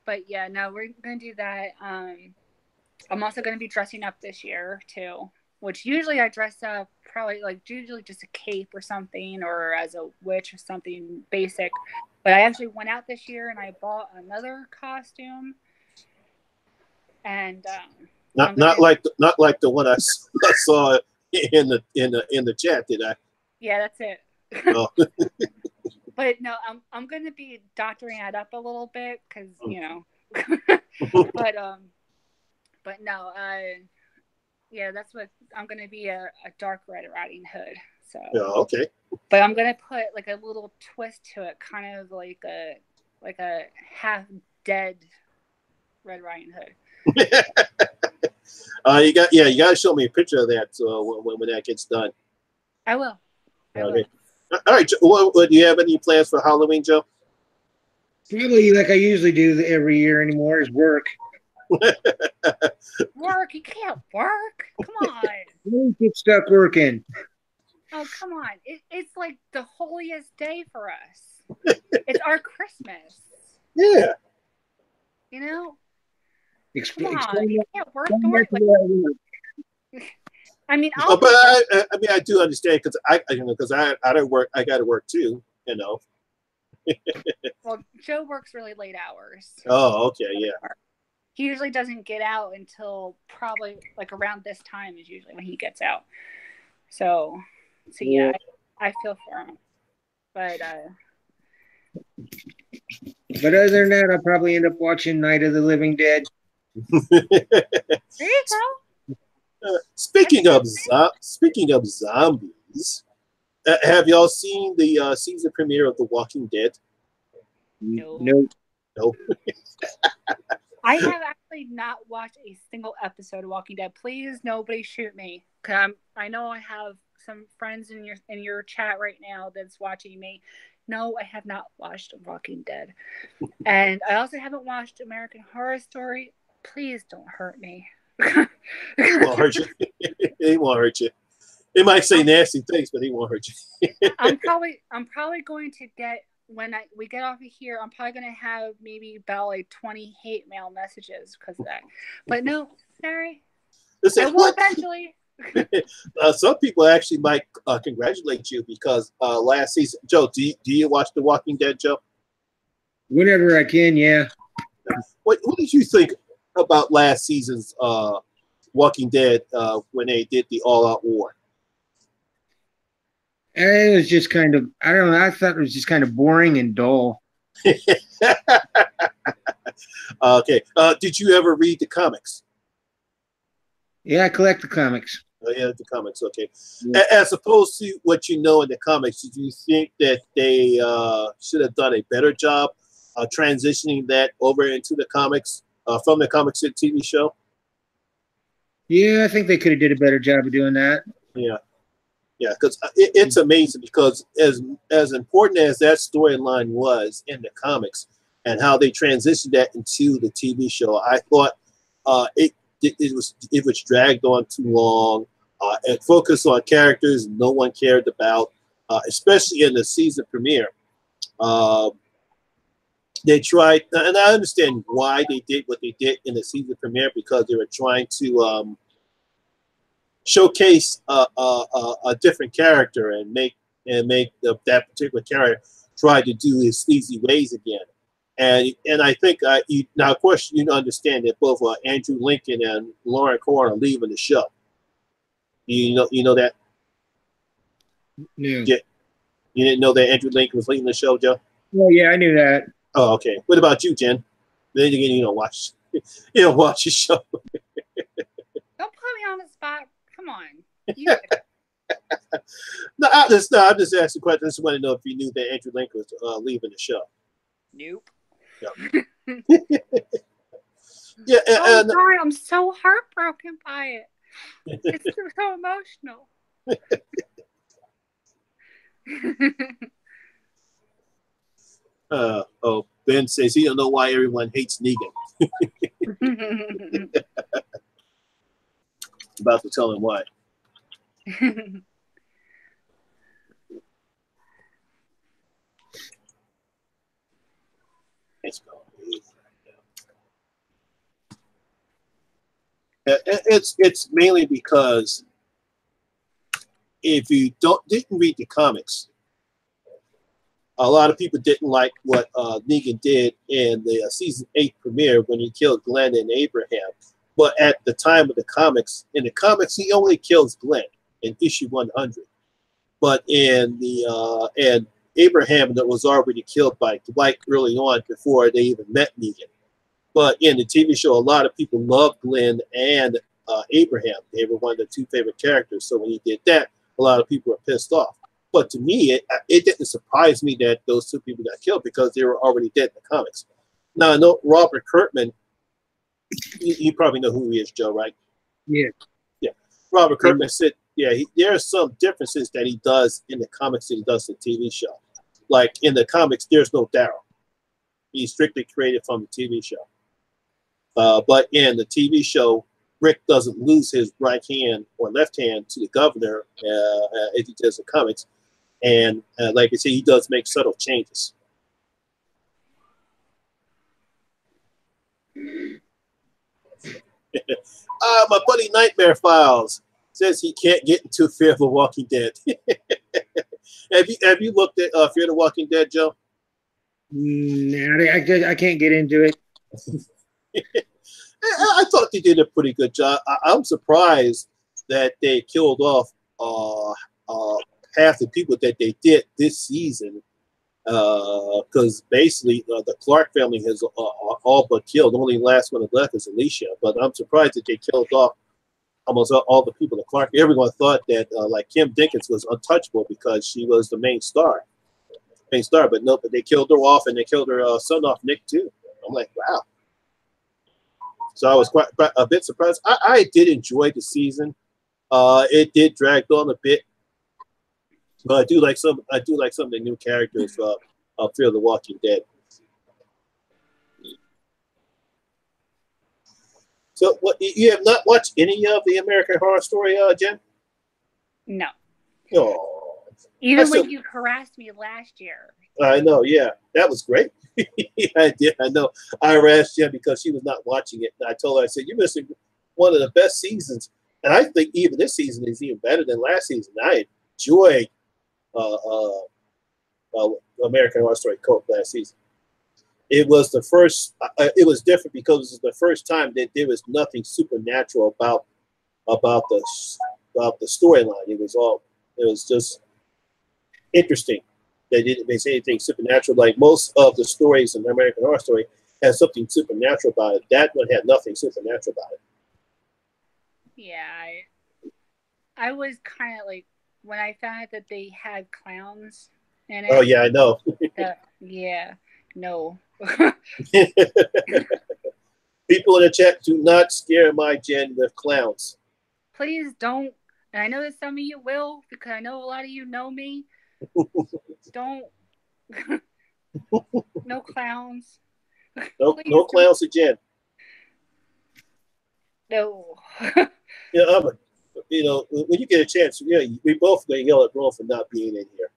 But yeah, no, we're gonna do that. I'm also gonna be dressing up this year too, which usually I dress up probably like usually just a cape or something, or as a witch or something basic. But I actually went out this year and I bought another costume, and not like the one I saw in the chat, did I? Yeah, that's it. Oh. But no, I'm going to be doctoring it up a little bit because but no, yeah, that's what I'm going to be a dark Red Riding Hood. So yeah, okay. But I'm going to put like a little twist to it, kind of like a half dead Red Riding Hood. You got to show me a picture of that when that gets done. I will. Okay. All right, Joe, do you have any plans for Halloween, Joe? Probably like I usually do every year anymore is work. Work? You can't work. Come on. You get stuck working. Oh, come on. It's like the holiest day for us. It's our Christmas. Yeah. You know? Come Explain on. You can't work. explain Work. that to the other. I mean, But I mean, I do understand because I don't work. I got to work too. You know. well, Joe works really late hours. Oh, okay, yeah. He usually doesn't get out until probably like around this time is usually when he gets out. So yeah, I feel for him. But other than that, I'll probably end up watching Night of the Living Dead. there you go. Speaking of zombies, have y'all seen the season premiere of The Walking Dead? No. Nope. I have actually not watched a single episode of Walking Dead. Please, nobody shoot me. I know I have some friends in your chat right now that's watching me. No, I have not watched Walking Dead, and I also haven't watched American Horror Story. Please don't hurt me. He won't hurt you. He won't hurt you. He might say nasty things, but he won't hurt you. I'm probably going to get when we get off of here. I'm probably going to have maybe about like 20 hate mail messages because of that. But no, sorry. Listen, I will eventually. Some people actually might congratulate you because last season, Joe, do you watch The Walking Dead, Joe? Whenever I can, yeah. What did you think about last season's Walking Dead when they did the all-out war? It was just kind of, I don't know, I thought it was just kind of boring and dull. Okay. Did you ever read the comics? Yeah, I collect the comics. Oh, yeah, the comics. Okay. Yeah. As opposed to what you know in the comics, did you think that they should have done a better job transitioning that over into the comics from the comics to the TV show? Yeah, I think they could have did a better job of doing that. Yeah. Yeah, because it's amazing because as important as that storyline was in the comics and how they transitioned that into the TV show, I thought it was dragged on too long. It focused on characters no one cared about, especially in the season premiere. They tried, and I understand why they did what they did in the season premiere because they were trying to showcase a different character and make that particular character try to do his sleazy ways again. And I think now, of course, you understand that both Andrew Lincoln and Lauren Cohan are leaving the show. You know that? No. Yeah. You didn't know that Andrew Lincoln was leaving the show, Joe? Well, yeah, I knew that. Oh, okay. What about you, Jen? Then again, you don't watch the show. Don't put me on the spot. Come on. No, I'm just asking a question. I just want to know if you knew that Andrew Lincoln was leaving the show. Nope. Yeah. Yeah. Oh, sorry. I'm so heartbroken by it. It's so emotional. Ben says he don't know why everyone hates Negan. About to tell him why. It's mainly because if you didn't read the comics, a lot of people didn't like what Negan did in the season 8 premiere when he killed Glenn and Abraham. But at the time of the comics, he only kills Glenn in issue 100. But in the and Abraham that was already killed by Dwight early on before they even met Negan. But in the TV show, a lot of people loved Glenn and Abraham. They were one of the two favorite characters. So when he did that, a lot of people were pissed off. But to me, it didn't surprise me that those two people got killed because they were already dead in the comics. Now, I know Robert Kirkman, you probably know who he is, Joe, right? Yeah. Yeah. Robert Kirkman said Yeah, there are some differences that he does in the comics that he does in the TV show. Like in the comics, there's no Daryl. He's strictly created from the TV show. But in the TV show, Rick doesn't lose his right hand or left hand to the governor if he does the comics. And like I said, he does make subtle changes. My buddy Nightmare Files says he can't get into Fear of the Walking Dead. Have you looked at Fear of the Walking Dead, Joe? Nah, I can't get into it. I thought they did a pretty good job. I'm surprised that they killed off half the people that they did this season, because basically the Clark family has all but killed. The only last one left is Alicia, but I'm surprised that they killed off almost all the people. The Clark, everyone thought that like Kim Dickens was untouchable because she was the main star, but no, but they killed her off, and they killed her son off, Nick, too. I'm like, wow. So I was quite a bit surprised. I did enjoy the season. It did drag on a bit, but I do like some of the new characters of Fear the Walking Dead. So, what, you have not watched any of the American Horror Story, Jen? No. Oh, Even when you harassed me last year. I know. Yeah, that was great. I did. I know. I harassed Jen because she was not watching it, and I told her, I said, "You're missing one of the best seasons." And I think even this season is even better than last season. I enjoyed American Horror Story Cult last season. It was the first. It was different because it was the first time that there was nothing supernatural about the storyline. It was just interesting. They didn't say anything supernatural. Like most of the stories in American Horror Story has something supernatural about it. That one had nothing supernatural about it. Yeah, I was kind of like, when I found out that they had clowns in it. Oh yeah, I know. Yeah, no. People in the chat, do not scare my Jen with clowns. Please don't. And I know that some of you will, because I know a lot of you know me. Don't. No clowns. No clowns to Jen. No. When you get a chance, we both gonna yell at Ron for not being in here.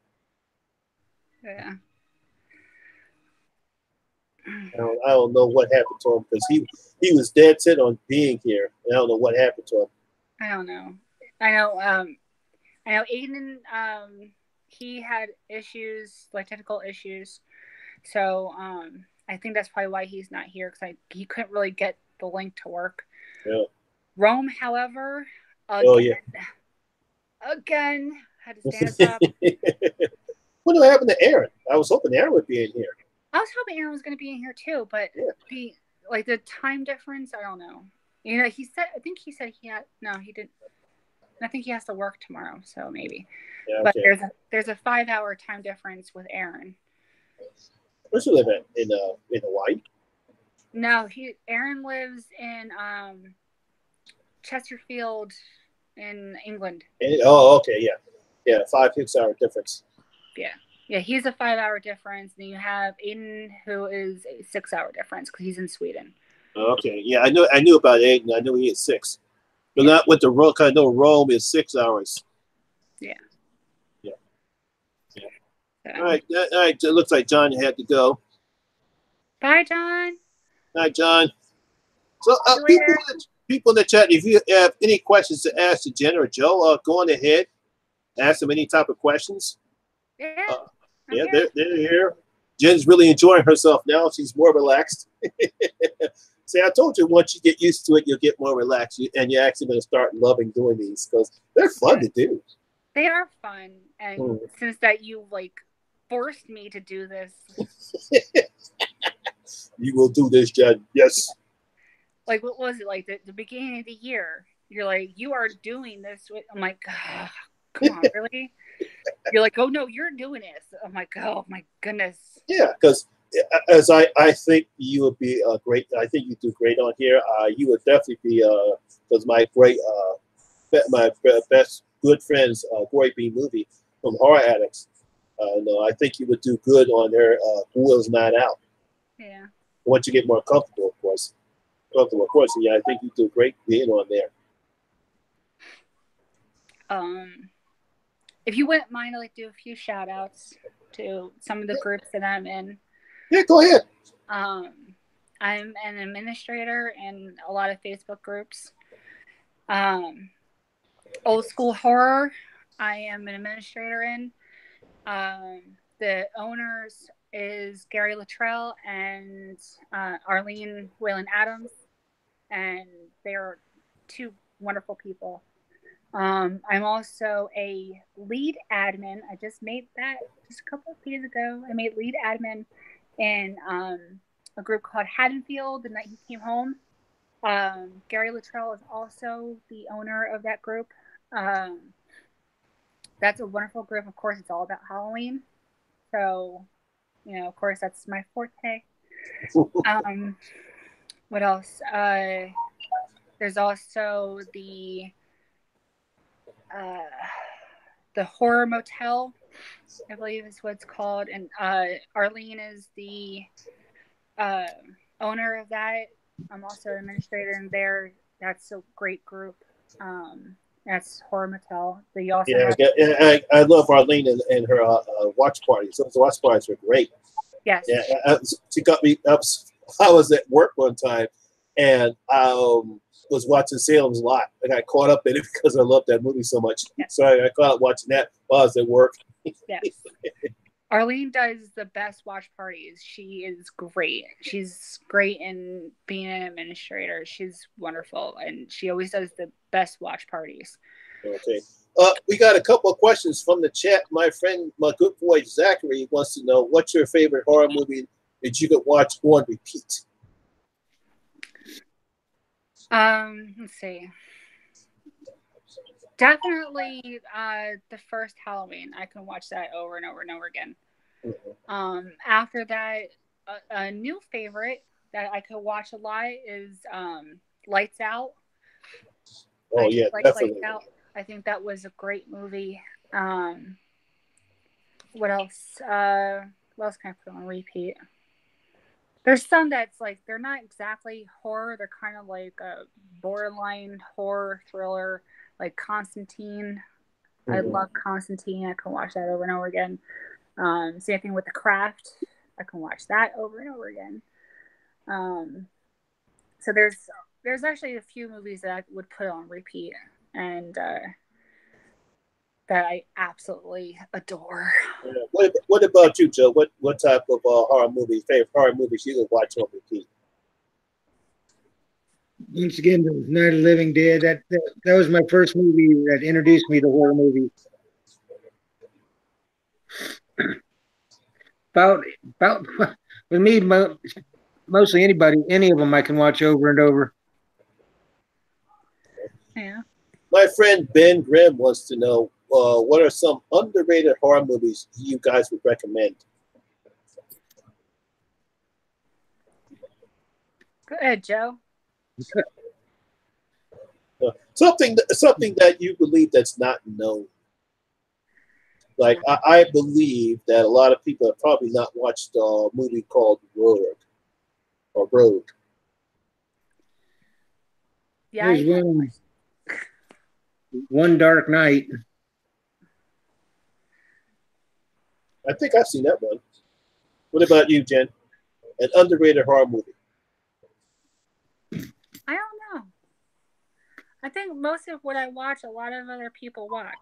Yeah. I don't know what happened to him because he was dead set on being here. And I don't know what happened to him. I don't know. I know Aiden, he had issues, like technical issues. So I think that's probably why he's not here, because he couldn't really get the link to work. Yeah. Rome, however, again, had to stand us up. What happened to Aaron? I was hoping Aaron would be in here. I was hoping Aaron was going to be in here too, but the time difference, I don't know. I think he said he had, no, he didn't. I think he has to work tomorrow, so maybe. Yeah, okay. But there's a 5-hour time difference with Aaron. Where's he live at? In Hawaii? No, Aaron lives in Chesterfield in England. Oh, okay, yeah, 5-6 hour difference. Yeah, he's a 5-hour difference. Then you have Aiden, who is a 6-hour difference because he's in Sweden. Okay, yeah, I knew about Aiden. I knew he is 6, but not with the Rome. I know Rome is 6 hours. Yeah. All right. It looks like John had to go. Bye, John. Bye, John. So, people in the chat, if you have any questions to ask to Jen or Joe, go on ahead. Ask them any type of questions. Yeah, they're here. Jen's really enjoying herself now. She's more relaxed. See, I told you once you get used to it, you'll get more relaxed, and you're actually going to start loving doing these because they're fun to do. They are fun, and since that you forced me to do this, you will do this, Jen. Yes. What was it the beginning of the year? You're like, you are doing this. I'm like, oh, come on, really? You're like, oh no, you're doing this. I'm like, oh my goodness. Yeah, because as I think you would be great. I think you do great on here. You would definitely be because my best good friends, Gory B movie from Horror Addicts. No, I think you would do good on their Wheels Not Out. Yeah. Once you get more comfortable, of course. Yeah, I think you do great being on there. If you wouldn't mind, I'd like to do a few shout outs to some of the groups that I'm in. Yeah, go ahead. I'm an administrator in a lot of Facebook groups. Old School Horror, I am an administrator in. The owners is Gary Luttrell and Arlene Whalen Adams, and they're two wonderful people. I'm also a lead admin. I just made that just a couple of days ago. I made lead admin in a group called Haddonfield the night he came home. Gary Luttrell is also the owner of that group. That's a wonderful group. Of course, it's all about Halloween. So, of course, that's my forte. What else? There's also the Horror Motel, I believe is what it's called. And Arlene is the owner of that. I'm also an administrator in there. That's a great group. That's Horror Motel. They also I love Arlene and her watch parties. Those watch parties are great. Yes. Yeah, she got me. I was at work one time, and was watching Salem's Lot. I got caught up in it because I loved that movie so much. Yes. So I got caught up watching that while I was at work. Yes. Arlene does the best watch parties. She is great. She's great in being an administrator. She's wonderful, and she always does the best watch parties. Okay. We got a couple of questions from the chat. My friend, my good boy Zachary, wants to know what's your favorite horror movie that you could watch on repeat. Let's see. Definitely the first Halloween. I can watch that over and over and over again. Mm-hmm. After that, a new favorite that I could watch a lot is Lights Out. Oh, yeah, definitely. Lights Out. I think that was a great movie. What else? What else can I put on repeat? There's some that's like, they're not exactly horror. They're kind of like a borderline horror thriller, like Constantine. Mm-hmm. I love Constantine. I can watch that over and over again. Same thing with The Craft. I can watch that over and over again. So there's actually a few movies that I would put on repeat and that I absolutely adore. Yeah. What about you, Joe? What type of favorite horror movies you would watch on repeat? Once again, Night of the Living Dead. That was my first movie that introduced me to horror movies. About with me, mostly any of them I can watch over and over. Yeah. My friend Ben Grimm wants to know what are some underrated horror movies you guys would recommend? Go ahead, Joe. Something that you believe that's not known. Like I believe that a lot of people have probably not watched a movie called Rogue. Yeah. There's one Dark Night. I think I've seen that one. What about you, Jen? An underrated horror movie? I don't know. I think most of what I watch, a lot of other people watch.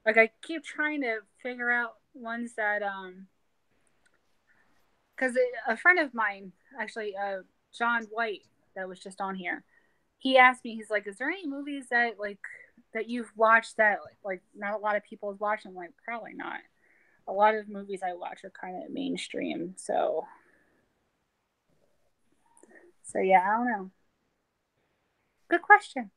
Like, I keep trying to figure out ones that, because a friend of mine, actually, John White, that was just on here, he asked me, he's like, is there any movies that, like, that you've watched that, like, not a lot of people have watched? I'm like, probably not. A lot of movies I watch are kind of mainstream, so yeah, I don't know. Good question.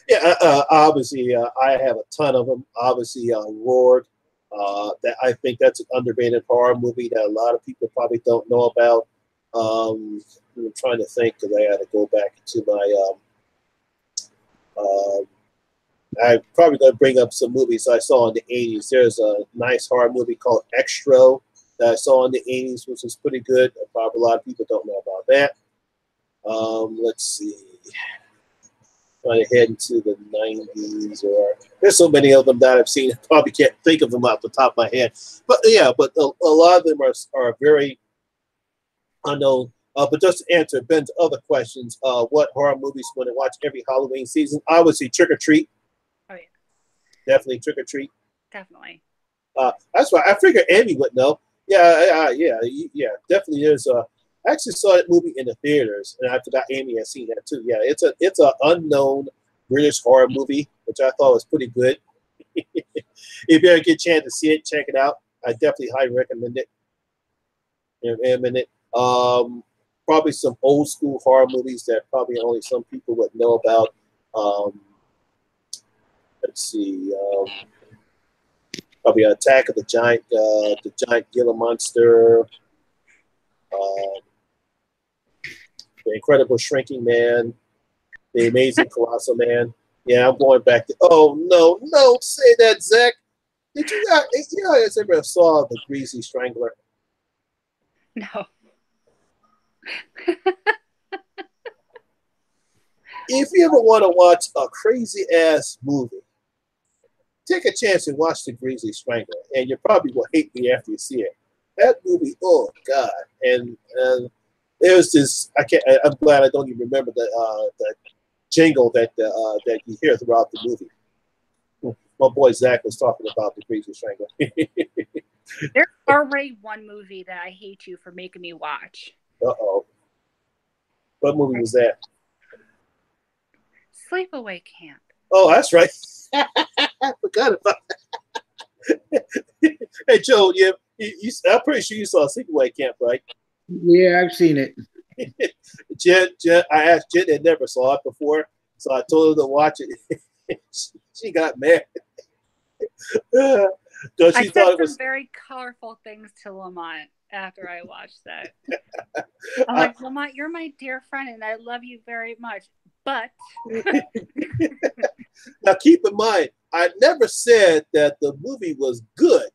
Yeah, obviously, I have a ton of them. Obviously, Roared. That I think that's an underrated horror movie that a lot of people probably don't know about. I'm trying to think because I got to go back to my I'm probably going to bring up some movies I saw in the 80s. There's a nice horror movie called Extra that I saw in the 80s, which is pretty good. Probably a lot of people don't know about that. Let's see. Trying to head into the 90s, or there's so many of them that I've seen, I probably can't think of them off the top of my head. But yeah, but a lot of them are very unknown. But just to answer Ben's other questions, what horror movies want to watch every Halloween season? Obviously, Trick or Treat. Oh yeah, Definitely Trick or Treat. definitely. That's why I figured Amy would know. Yeah. Definitely. I actually saw that movie in the theaters, and I forgot Amy had seen that too. Yeah, it's a unknown British horror movie, which I thought was pretty good. If you ever get a chance to see it, check it out. I definitely highly recommend it. Probably some old school horror movies that probably only some people would know about. Let's see. Probably Attack of the Giant Gila Monster. The Incredible Shrinking Man, The Amazing Colossal Man. Yeah, I'm going back to. Oh no, don't say that, Zach. Did you guys ever saw The Greasy Strangler? No. If you ever want to watch a crazy ass movie, take a chance and watch The Greasy Strangler, and you probably will hate me after you see it. That movie, oh god, and it was this. I'm glad I don't even remember the jingle that you hear throughout the movie. My boy Zach was talking about The Greasy Strangler. There's already one movie that I hate you for making me watch. Uh-oh. What movie was that? Sleepaway Camp. Oh, that's right. I forgot about that. Hey, Joe, I'm pretty sure you saw Sleepaway Camp, right? Yeah, I've seen it. Jen, I asked Jen that never saw it before, so I told her to watch it. She got mad. Because I she said thought it some was very colorful things to Lamont after I watched that. I'm like, Lamont, you're my dear friend, and I love you very much. But now keep in mind, I never said that the movie was good.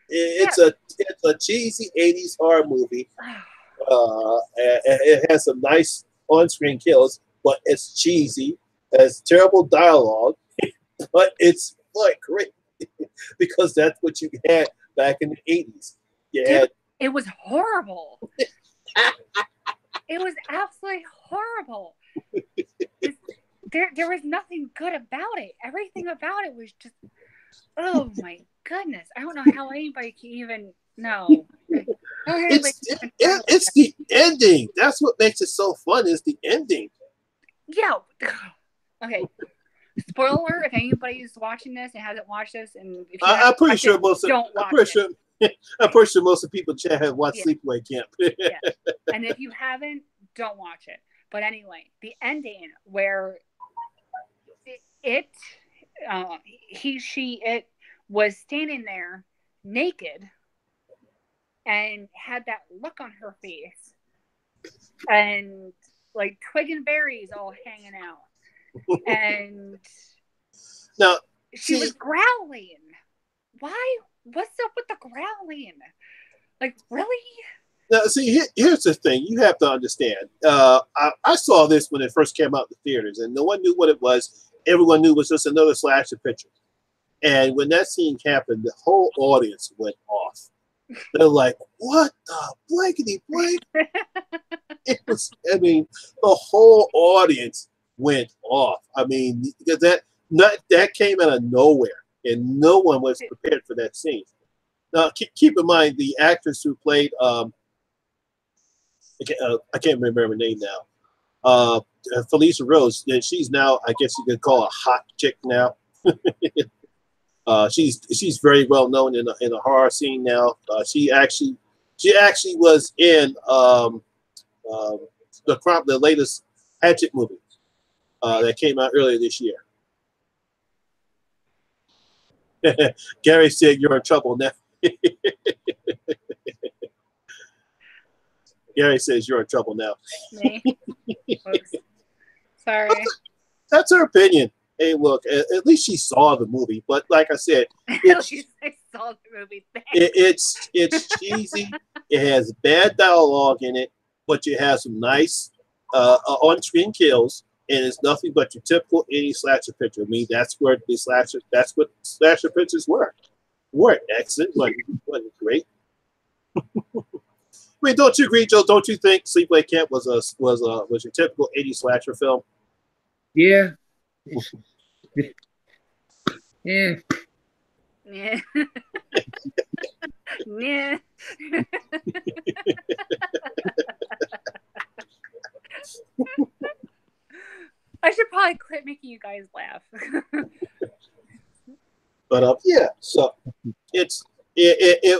It's a cheesy 80s horror movie. It has some nice on-screen kills, but it's cheesy. It has terrible dialogue, but it's like great because that's what you had back in the 80s. It was horrible. It was absolutely horrible. There was nothing good about it. Everything about it was just, oh my goodness. I don't know how anybody can even know. It's the ending. That's what makes it so fun, is the ending. Yeah. Okay. Spoiler, if anybody's watching this and hasn't watched this, and if you I'm pretty sure most of the people in chat have watched Sleepaway Camp. Yeah. And if you haven't, don't watch it. But anyway, the ending where it was standing there naked and had that look on her face and like twig and berries all hanging out. And now she was growling. Why? What's up with the growling? Like, really? Now, see, here's the thing. You have to understand. I saw this when it first came out in the theaters, and no one knew what it was. Everyone knew it was just another slasher picture. And when that scene happened, the whole audience went off. They're like, what the blankety blank? It was, I mean, the whole audience went off. I mean, because that came out of nowhere, and no one was prepared for that scene. Now, keep in mind, the actress who played, I can't remember her name now, Felicia Rose, she's now, I guess you could call a hot chick now. She's very well known in the horror scene now. She actually was in the latest Hatchet movie that came out earlier this year. Gary said, "You're in trouble now." Gary says, "You're in trouble now." Me? Oops. Sorry. That's her opinion. Hey, look, at least she saw the movie. But like I said, At it's least I saw the movie. it's cheesy. It has bad dialogue in it, but you have some nice on-screen kills, and it's nothing but your typical 80s slasher picture. I mean, that's what slasher pictures were. Weren't excellent, wasn't great. I mean, don't you agree, Joe? Don't you think Sleepaway Camp was your typical 80s slasher film? Yeah. Yeah. Yeah. Yeah. I should probably quit making you guys laugh. But yeah, so it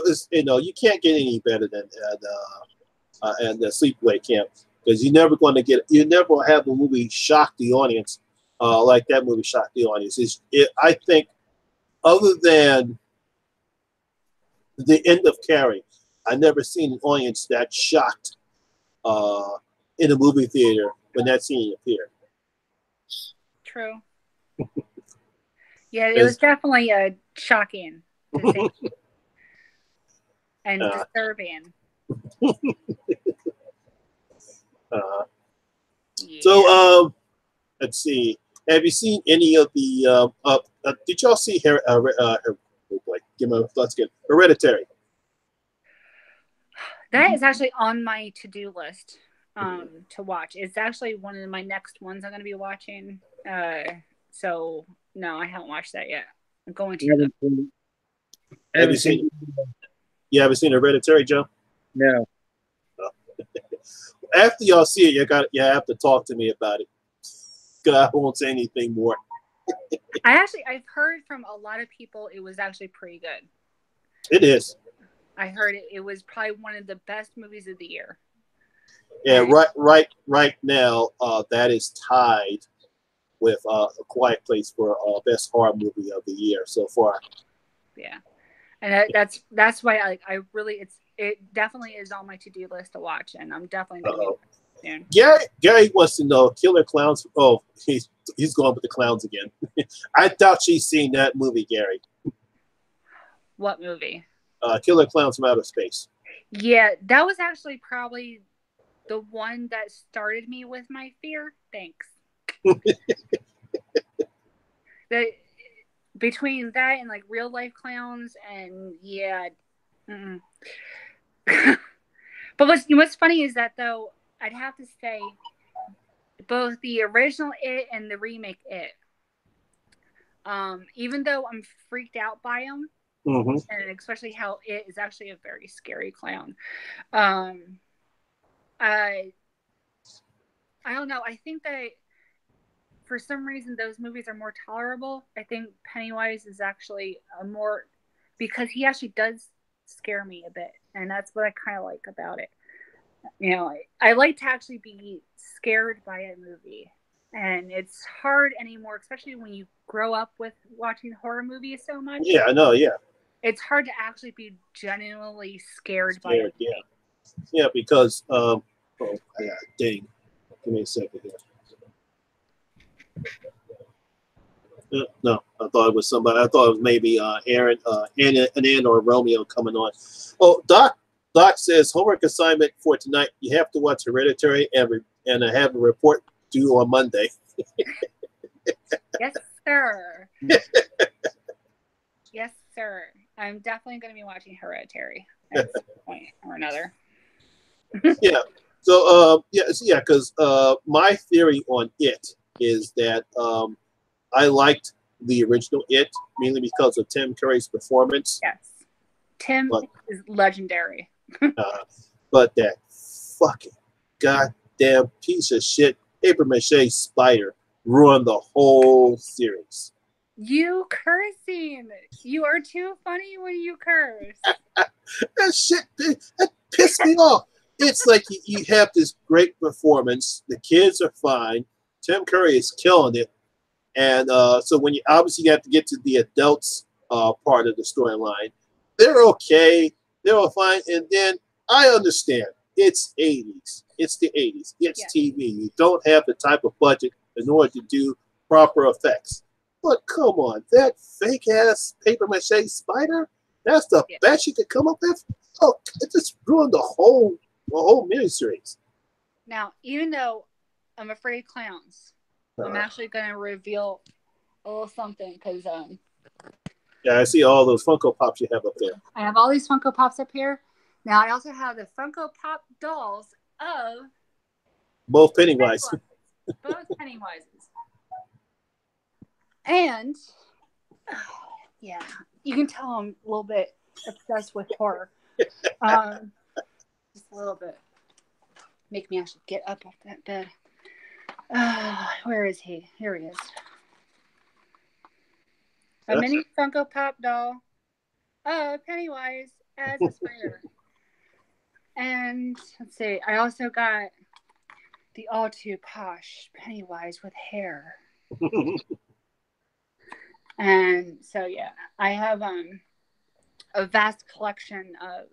was, you can't get any better than the Sleepaway Camp, because you never have the movie shock the audience like that movie shocked the audience. I think, other than the end of Carrie, I never seen an audience that shocked in a movie theater when that scene appeared. True. Yeah, it was definitely shocking to see. And disturbing. Yeah. So, let's see. Have you seen any of the? Did y'all see Hereditary? That is actually on my to-do list to watch. It's actually one of my next ones I'm going to be watching. So no, I haven't watched that yet. I'm going to. Have you seen? You haven't seen Hereditary, Joe? No. After y'all see it, you have to talk to me about it. I won't say anything more. I've heard from a lot of people it was actually pretty good. It is. I heard it was probably one of the best movies of the year. Yeah, right now, that is tied with A Quiet Place for best horror movie of the year so far. Yeah, and that's why it definitely is on my to-do list to watch, and I'm definitely going to be soon. Gary wants to know Killer Clowns. Oh, he's going with the clowns again. I doubt she's seen that movie, Gary. What movie? Killer Clowns from Outer Space. Yeah, that was actually probably the one that started me with my fear. Thanks. Between that and like real life clowns, and yeah. But what's funny is that, though, I'd have to say both the original It and the remake It, even though I'm freaked out by them, and especially how It is actually a very scary clown, I don't know. I think that for some reason those movies are more tolerable. I think Pennywise is actually because he actually does scare me a bit, and that's what I kind of like about it. I like to actually be scared by a movie, and it's hard anymore, especially when you grow up with watching horror movies so much. Yeah, I know. Yeah, it's hard to actually be genuinely scared by a movie. Yeah, because dang, give me a second here. No, I thought it was somebody. I thought it was maybe Aaron, Ann or Romeo coming on. Oh, Doc says homework assignment for tonight. You have to watch Hereditary and have a report due on Monday. Yes, sir. Yes, sir. I'm definitely going to be watching Hereditary at some point or another. Yeah. So because my theory on It is that I liked the original It mainly because of Tim Curry's performance. Yes, Tim is legendary. But that fucking goddamn piece of shit paper mache spider ruined the whole series. You cursing. You are too funny when you curse. That shit, that pissed me off. It's like you have this great performance. The kids are fine. Tim Curry is killing it. And so when you obviously have to get to the adults part of the storyline, they're okay. They're all fine. And then I understand. It's 80s. It's the 80s. It's TV. You don't have the type of budget in order to do proper effects. But come on, that fake ass paper mache spider, that's the best you could come up with? Oh, it just ruined the whole miniseries. Now, even though I'm afraid of clowns, I'm actually going to reveal a little something because yeah, I see all those Funko Pops you have up there. I have all these Funko Pops up here. Now, I also have the Funko Pop dolls of both Pennywise. Both Pennywises. And, yeah, you can tell I'm a little bit obsessed with horror. Just a little bit. Make me actually get up off that bed. Where is he? Here he is. A mini Funko Pop doll of Pennywise as a spider. And let's see, I also got the all too posh Pennywise with hair. And so yeah, I have a vast collection of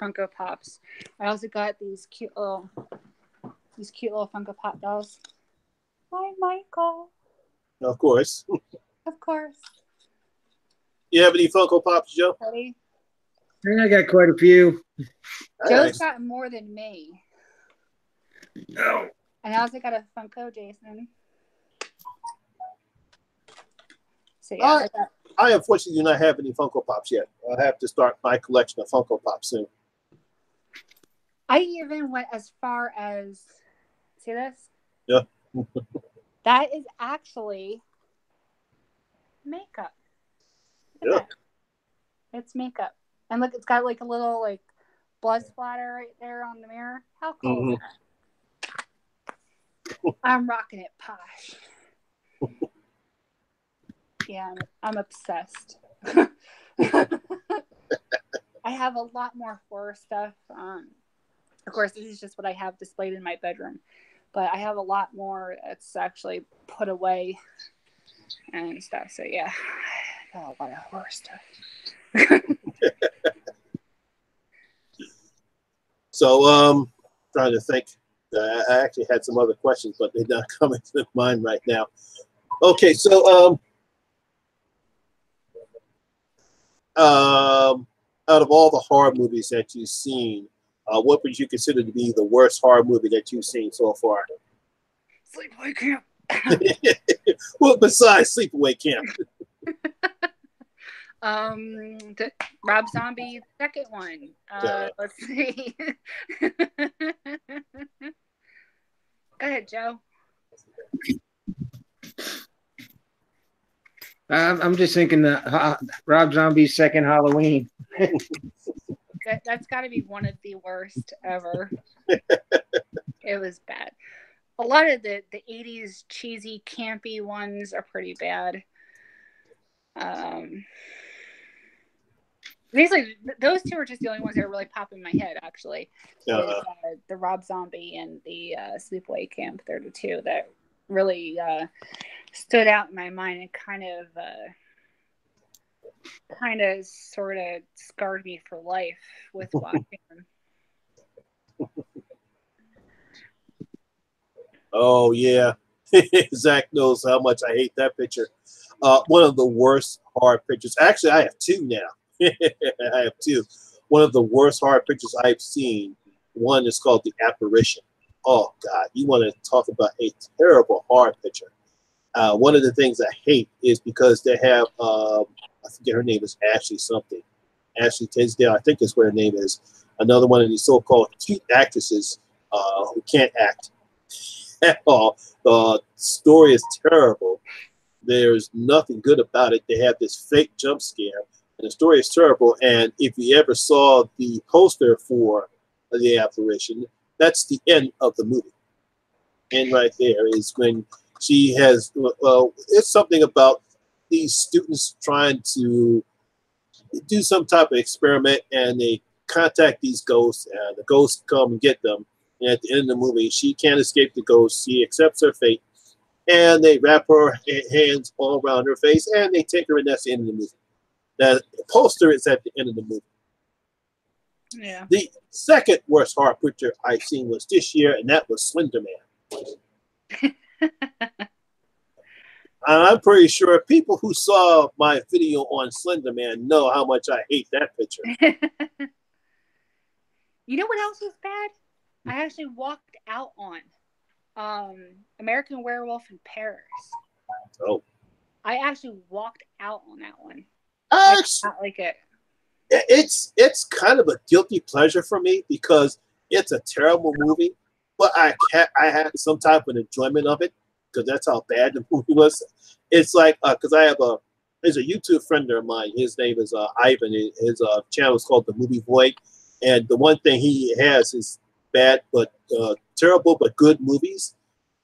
Funko Pops. I also got these cute little Funko Pop dolls. Hi, Michael. Of course. Of course. You have any Funko Pops, Joe? Ready? I got quite a few. Joe's got more than me. No. And I also got a Funko Jason. So yeah, I unfortunately do not have any Funko Pops yet. I have to start my collection of Funko Pops soon. I even went as far as, see this? Yeah. That is actually makeup. Look at that. It's makeup. And look, it's got like a little like blood splatter right there on the mirror. How cool is that? I'm rocking it posh. Yeah, I'm obsessed. I have a lot more horror stuff. Of course, this is just what I have displayed in my bedroom. But I have a lot more that's actually put away and stuff. So yeah, I got a lot of horror stuff. So, trying to think. I actually had some other questions, but they're not coming to mind right now. Okay, so out of all the horror movies that you've seen, what would you consider to be the worst horror movie that you've seen so far? Sleepaway Camp. Well, besides Sleepaway Camp. The Rob Zombie second one. Let's see. Go ahead, Joe. I'm just thinking that Rob Zombie's second Halloween. That's got to be one of the worst ever. It was bad. A lot of the 80s cheesy, campy ones are pretty bad. Basically, those two are just the only ones that really pop in my head, actually. The Rob Zombie and the Sleepaway Camp. They're the two that really stood out in my mind and kind of sort of scarred me for life with watching them. Oh, yeah. Zach knows how much I hate that picture. One of the worst horror pictures. Actually, I have two now. I have two. One of the worst horror pictures I've seen. One is called The Apparition. Oh, God. You want to talk about a terrible horror picture. One of the things I hate is because they have, I forget her name is Ashley something. Ashley Tisdale, I think is what her name is. Another one of these so-called cute actresses who can't act at all. The story is terrible. There's nothing good about it. They have this fake jump scare, and the story is terrible. And if you ever saw the poster for The Apparition, that's the end of the movie. And right there is when she has, it's something about these students trying to do some type of experiment, and they contact these ghosts, and the ghosts come and get them. And at the end of the movie, she can't escape the ghost. She accepts her fate, and they wrap her hands all around her face, and they take her, and that's the end of the movie. The poster is at the end of the movie. Yeah. The second worst horror picture I've seen was this year, and that was Slender Man. I'm pretty sure people who saw my video on Slender Man know how much I hate that picture. You know what else was bad? I actually walked out on American Werewolf in Paris. Oh. I actually walked out on that one. I did not like it. It's kind of a guilty pleasure for me because it's a terrible movie, but I had some type of enjoyment of it because that's how bad the movie was. It's like because there's a YouTube friend of mine. His name is Ivan. His channel is called The Movie Void, and the one thing he has is bad but terrible but good movies.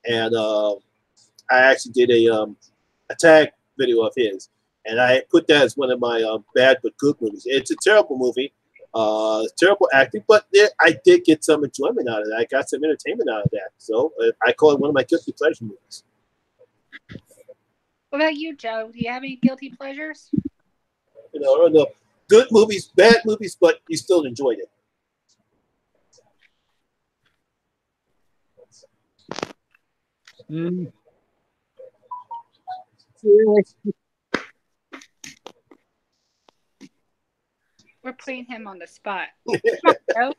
And I actually did a tag video of his. And I put that as one of my bad but good movies. It's a terrible movie, terrible acting, but I did get some enjoyment out of it. I got some entertainment out of that. So I call it one of my guilty pleasure movies. What about you, Joe? Do you have any guilty pleasures? No, good movies, bad movies, but you still enjoyed it. Mm. We're putting him on the spot. Come on, Joe.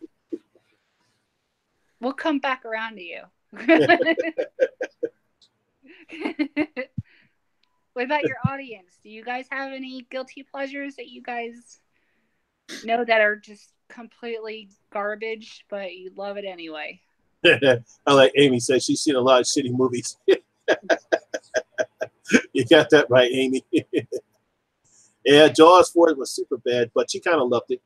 We'll come back around to you. What about your audience? Do you guys have any guilty pleasures that you guys know that are just completely garbage, but you love it anyway? I like Amy said she's seen a lot of shitty movies. You got that right, Amy. Yeah, Jaws 4 was super bad, but she kind of loved it.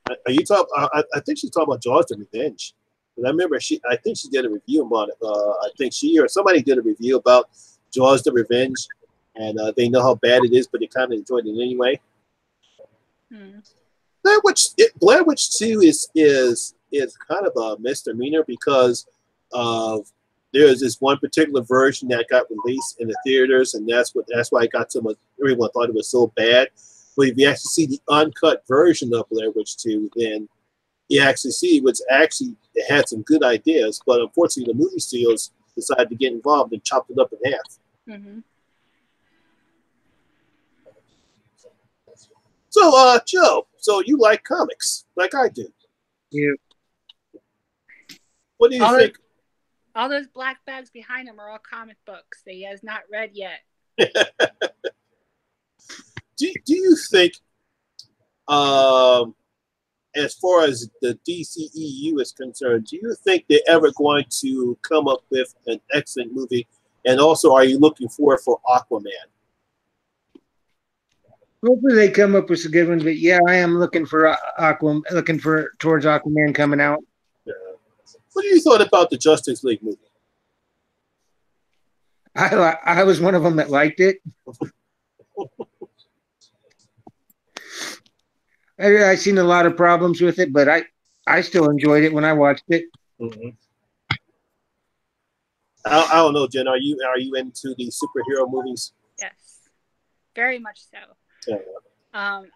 Are you talking? I think she's talking about Jaws: The Revenge. And I remember I think she did a review about it. I think she or somebody did a review about Jaws: The Revenge, and they know how bad it is, but they kind of enjoyed it anyway. Blair Witch 2 is kind of a misdemeanor because of there's this one particular version that got released in the theaters, and that's why it got so much. Everyone thought it was so bad. But if you actually see the uncut version of Blair Witch 2, then you actually see it had some good ideas, but unfortunately the movie studios decided to get involved and chopped it up in half. Mm-hmm. So, Joe, so you like comics like I do? Yeah. What do you think? All those black bags behind him are all comic books that he has not read yet. Do you think, as far as the DCEU is concerned, do you think they're ever going to come up with an excellent movie? And also, are you looking for Aquaman? Hopefully they come up with some good ones, but yeah, I am looking for towards Aquaman coming out. Yeah. What do you thought about the Justice League movie? I was one of them that liked it. I seen a lot of problems with it, but I still enjoyed it when I watched it. Mm-hmm. I don't know, Jen. Are you into the superhero movies? Yes, very much so. Yeah.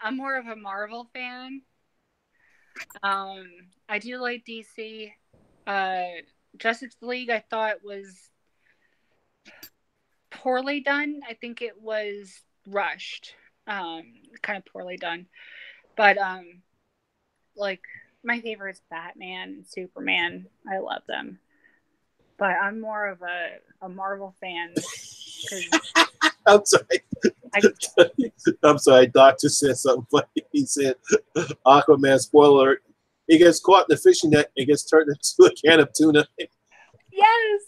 I'm more of a Marvel fan. I do like DC. Justice League, I thought was poorly done. I think it was rushed. Kind of poorly done. But like my favorite's Batman and Superman. I love them. But I'm more of a Marvel fan. I'm sorry. I'm sorry. Doctor said something funny. He said, "Aquaman spoiler alert, he gets caught in the fishing net and gets turned into a can of tuna." Yes.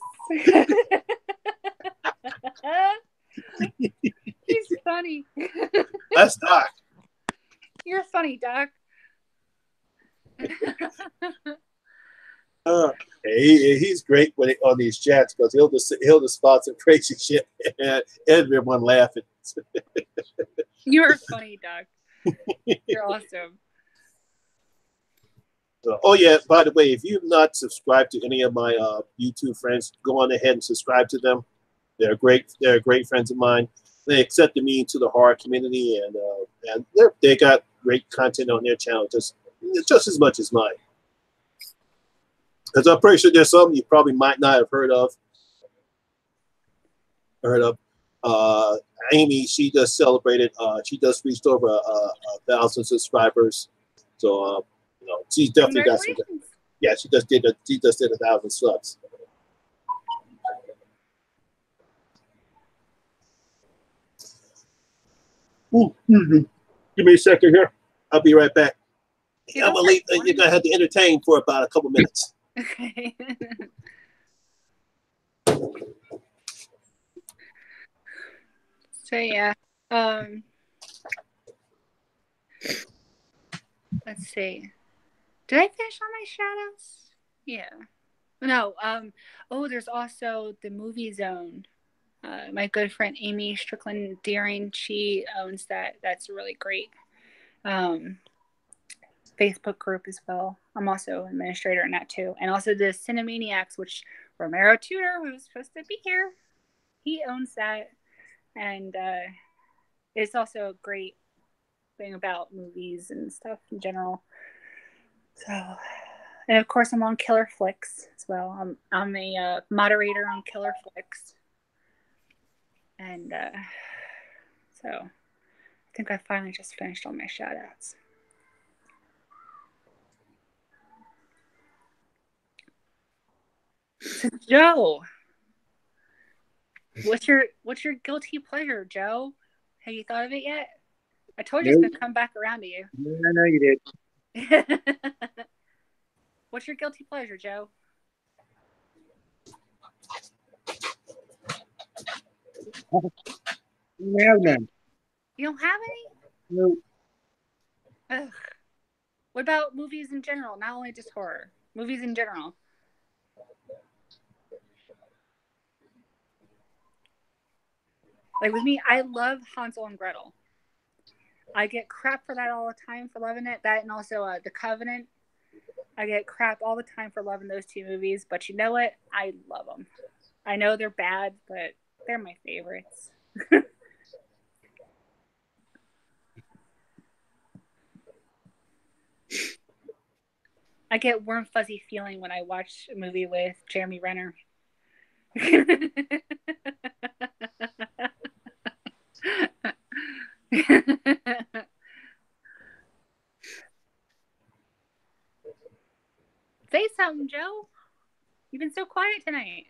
He's funny. That's Doc. You're funny, Doc. He's great on these chats because he'll just spot some crazy shit and everyone laughing. You're funny, Doc. You're awesome. Oh yeah, by the way, if you've not subscribed to any of my YouTube friends, go on ahead and subscribe to them. They're great friends of mine. They accepted me into the horror community, and they got great content on their channel, just as much as mine. Because I'm pretty sure there's some you probably might not have heard of. heard of. Amy, she just celebrated. She just reached over 1,000 subscribers. So she's definitely got some. Yeah, she just did 1,000 subs. Ooh, give me a second here. I'll be right back. I'm gonna leave. You're gonna have to entertain for about a couple minutes. Okay. So yeah. Let's see. Did I finish all my shoutouts? Yeah. No. Oh, there's also the Movie Zone. My good friend Amy Strickland Deering, she owns that. That's a really great Facebook group as well. I'm also an administrator in that too. And also the Cinemaniacs, which Romero Tudor, who's supposed to be here, he owns that. And it's also a great thing about movies and stuff in general. So, and of course, I'm on Killer Flicks as well. I'm a moderator on Killer Flicks. And so I think I finally just finished all my shout outs. So Joe, what's your guilty pleasure, Joe? Have you thought of it yet? I told you it's gonna come back around to you. I know you did. What's your guilty pleasure, Joe? You have none. You don't have any? No. Ugh. What about movies in general? Not only just horror. Movies in general. Like with me, I love Hansel and Gretel. I get crap for that all the time for loving it. That and also The Covenant. I get crap all the time for loving those two movies. But you know what? I love them. I know they're bad, but they're my favorites. I get warm, fuzzy feeling when I watch a movie with Jeremy Renner. Say something, Joe. You've been so quiet tonight.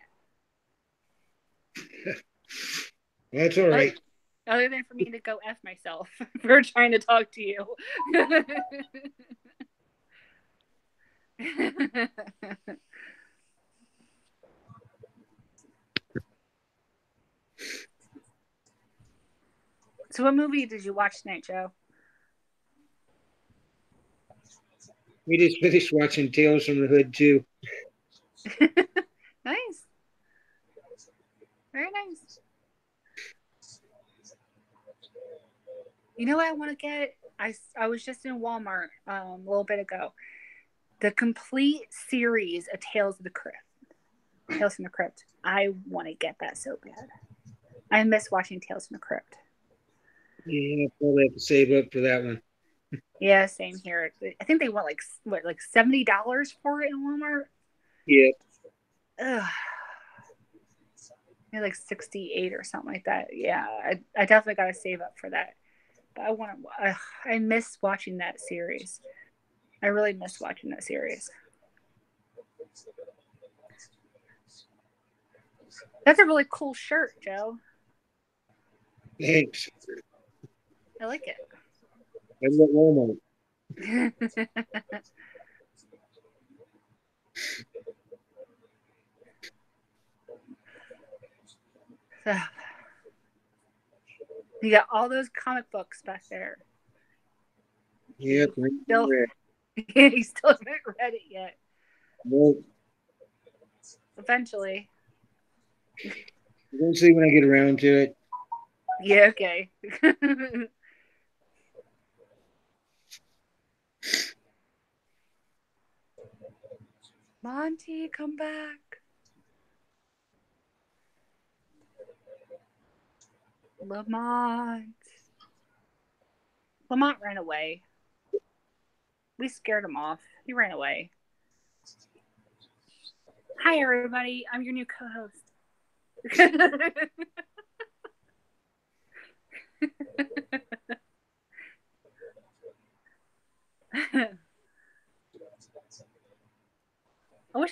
That's all right. Other than for me to go F myself for trying to talk to you. So what movie did you watch tonight, Joe? We just finished watching Tales from the Hood too. Nice. Very nice. You know what I want to get? I was just in Walmart a little bit ago. The complete series of Tales from the Crypt. I want to get that so bad. I miss watching Tales from the Crypt. Yeah, I'll probably have to save up for that one. Yeah, same here. I think they want like $70 for it in Walmart. Yeah. Ugh. Yeah, like 68 or something like that. Yeah, I definitely got to save up for that. But I miss watching that series. I really miss watching that series. That's a really cool shirt, Joe. Thanks. I like it. I love Walmart. So, you got all those comic books back there. Yep. He still haven't read it yet. Well, Eventually. we'll see when I get around to it. Yeah, okay. Monty, come back. Lamont ran away. We scared him off. He ran away. Hi, everybody. I'm your new co-host.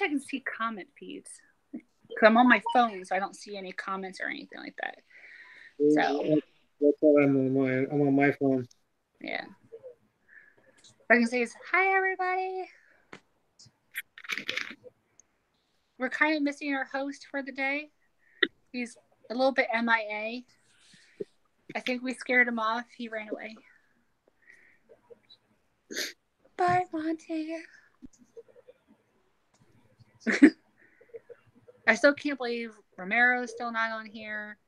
I can see comment feeds. Because I'm on my phone, so I don't see any comments or anything like that. So that's what I'm on my phone. yeah. What I can say is, hi, everybody. We're kind of missing our host for the day. He's a little bit MIA. I think we scared him off. He ran away. Bye, Monty. I still can't believe Romero's still not on here.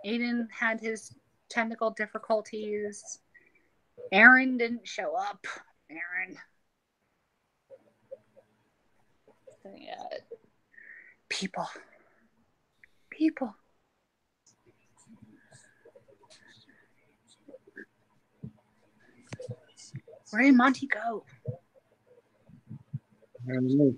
Aiden had his technical difficulties. Aaron didn't show up. Aaron. So, yeah. People. Where did Monty go? I don't know.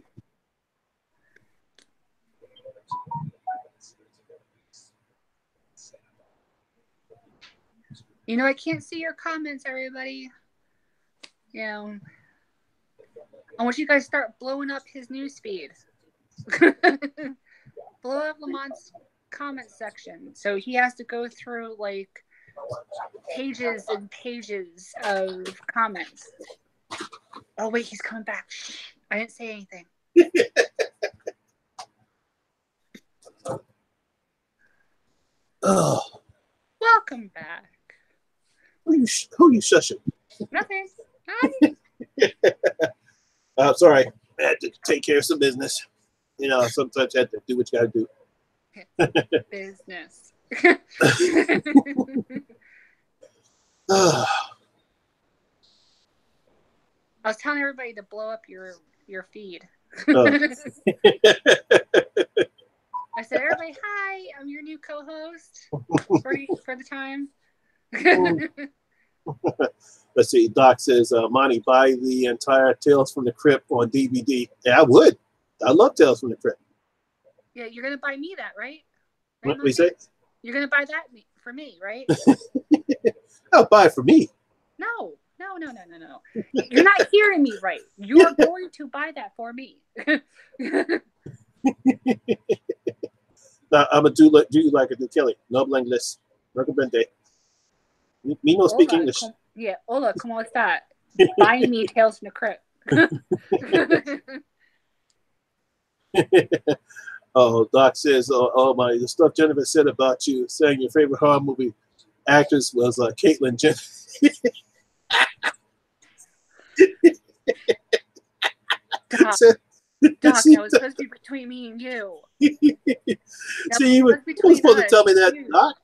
You know, I can't see your comments, everybody. I want you guys to start blowing up his newsfeed. Blow up Lamont's comment section. So he has to go through, like, pages and pages of comments. Oh, wait, he's coming back. Shh, I didn't say anything. Oh. Welcome back. Who you shushing? Nothing. Hi. Sorry. I had to take care of some business. You know, sometimes you have to do what you got to do. Business. Oh. I was telling everybody to blow up your feed. Oh. I said, everybody, hi, I'm your new co-host for the time. Let's see. Doc says, Monty, buy the entire Tales from the Crypt on DVD. Yeah, I would. I love Tales from the Crypt. Yeah, you're going to buy me that, right? What do you say? You're going to buy that for me, right? I'll buy it for me. No. You're not hearing me right. You're going to buy that for me. Now, I'm going to do you like a do Kelly. No English. Recommende. Me no speak English. Yeah, hola, ¿cómo está? Buying me Tales from the Crypt. Oh, Doc says, oh my, the stuff Jennifer said about you, saying your favorite horror movie actress was Caitlyn Jenner. Doc, that was supposed to be between me and you. See, you were supposed to tell me that, Doc.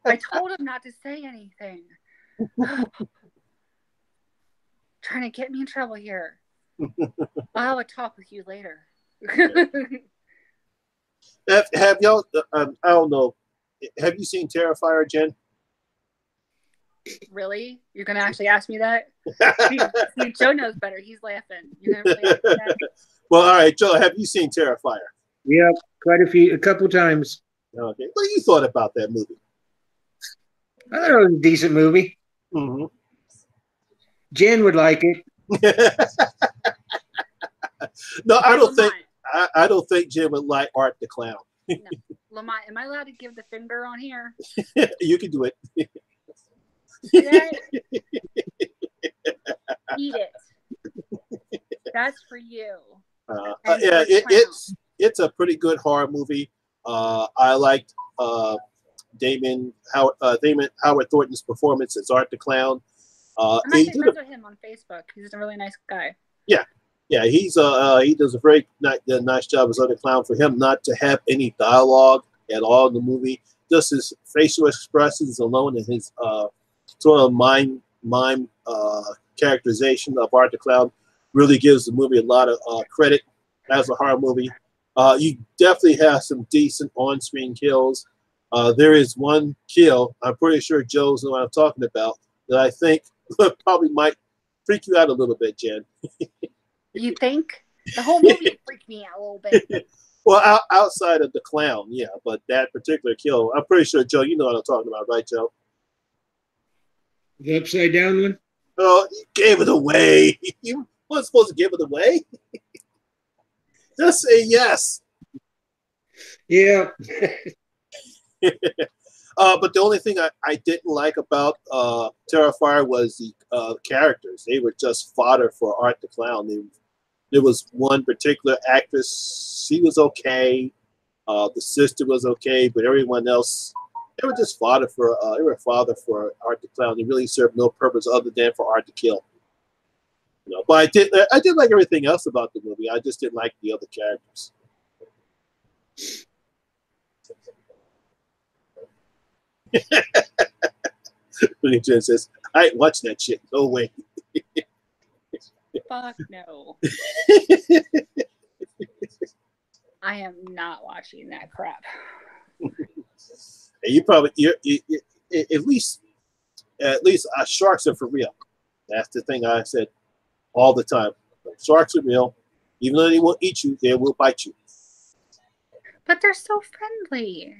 I told him not to say anything. Trying to get me in trouble here. I'll have a talk with you later. Have y'all, I don't know, have you seen Terrifier, Jen? Really? You're going to actually ask me that? See, Joe knows better. He's laughing. You're going to really ask me that? Well, all right, Joe, have you seen Terrifier? Yep, a couple times. Okay. What do you thought about that movie? I thought it was a decent movie. Mm-hmm. Jen would like it. No, I don't think. I don't think Jen would like Art the Clown. No. Lamont, am I allowed to give the finger on here? You can do it. Eat it. That's for you. Yeah, it's a pretty good horror movie. I liked Damon Howard Thornton's performance as Art the Clown. I'm actually friends with him on Facebook. He's a really nice guy. Yeah, he does a very nice job as Art the Clown. For him not to have any dialogue at all in the movie, just his facial expressions alone and his sort of mime characterization of Art the Clown really gives the movie a lot of credit as a horror movie. You definitely have some decent on-screen kills. There is one kill, I'm pretty sure Joe's know what I'm talking about, that I think probably might freak you out a little bit, Jen. You think? The whole movie freaked me out a little bit. Well, outside of the clown, yeah, but that particular kill, I'm pretty sure, Joe, you know what I'm talking about, right, Joe? The upside down one? Oh, you gave it away. You weren't supposed to give it away. Just say yes. Yeah. But the only thing I didn't like about Terrifier was the characters. They were just fodder for Art the Clown. There was one particular actress. She was okay. The sister was okay, but everyone else, they were just fodder for. They were fodder for Art the Clown. They really served no purpose other than for Art to kill. You know, but I did like everything else about the movie. I just didn't like the other characters. When Jen says, "I ain't watching that shit." No way. Fuck no. I am not watching that crap. You probably at least sharks are for real. That's the thing I said all the time. Sharks are real. Even though they won't eat you, they will bite you. But they're so friendly.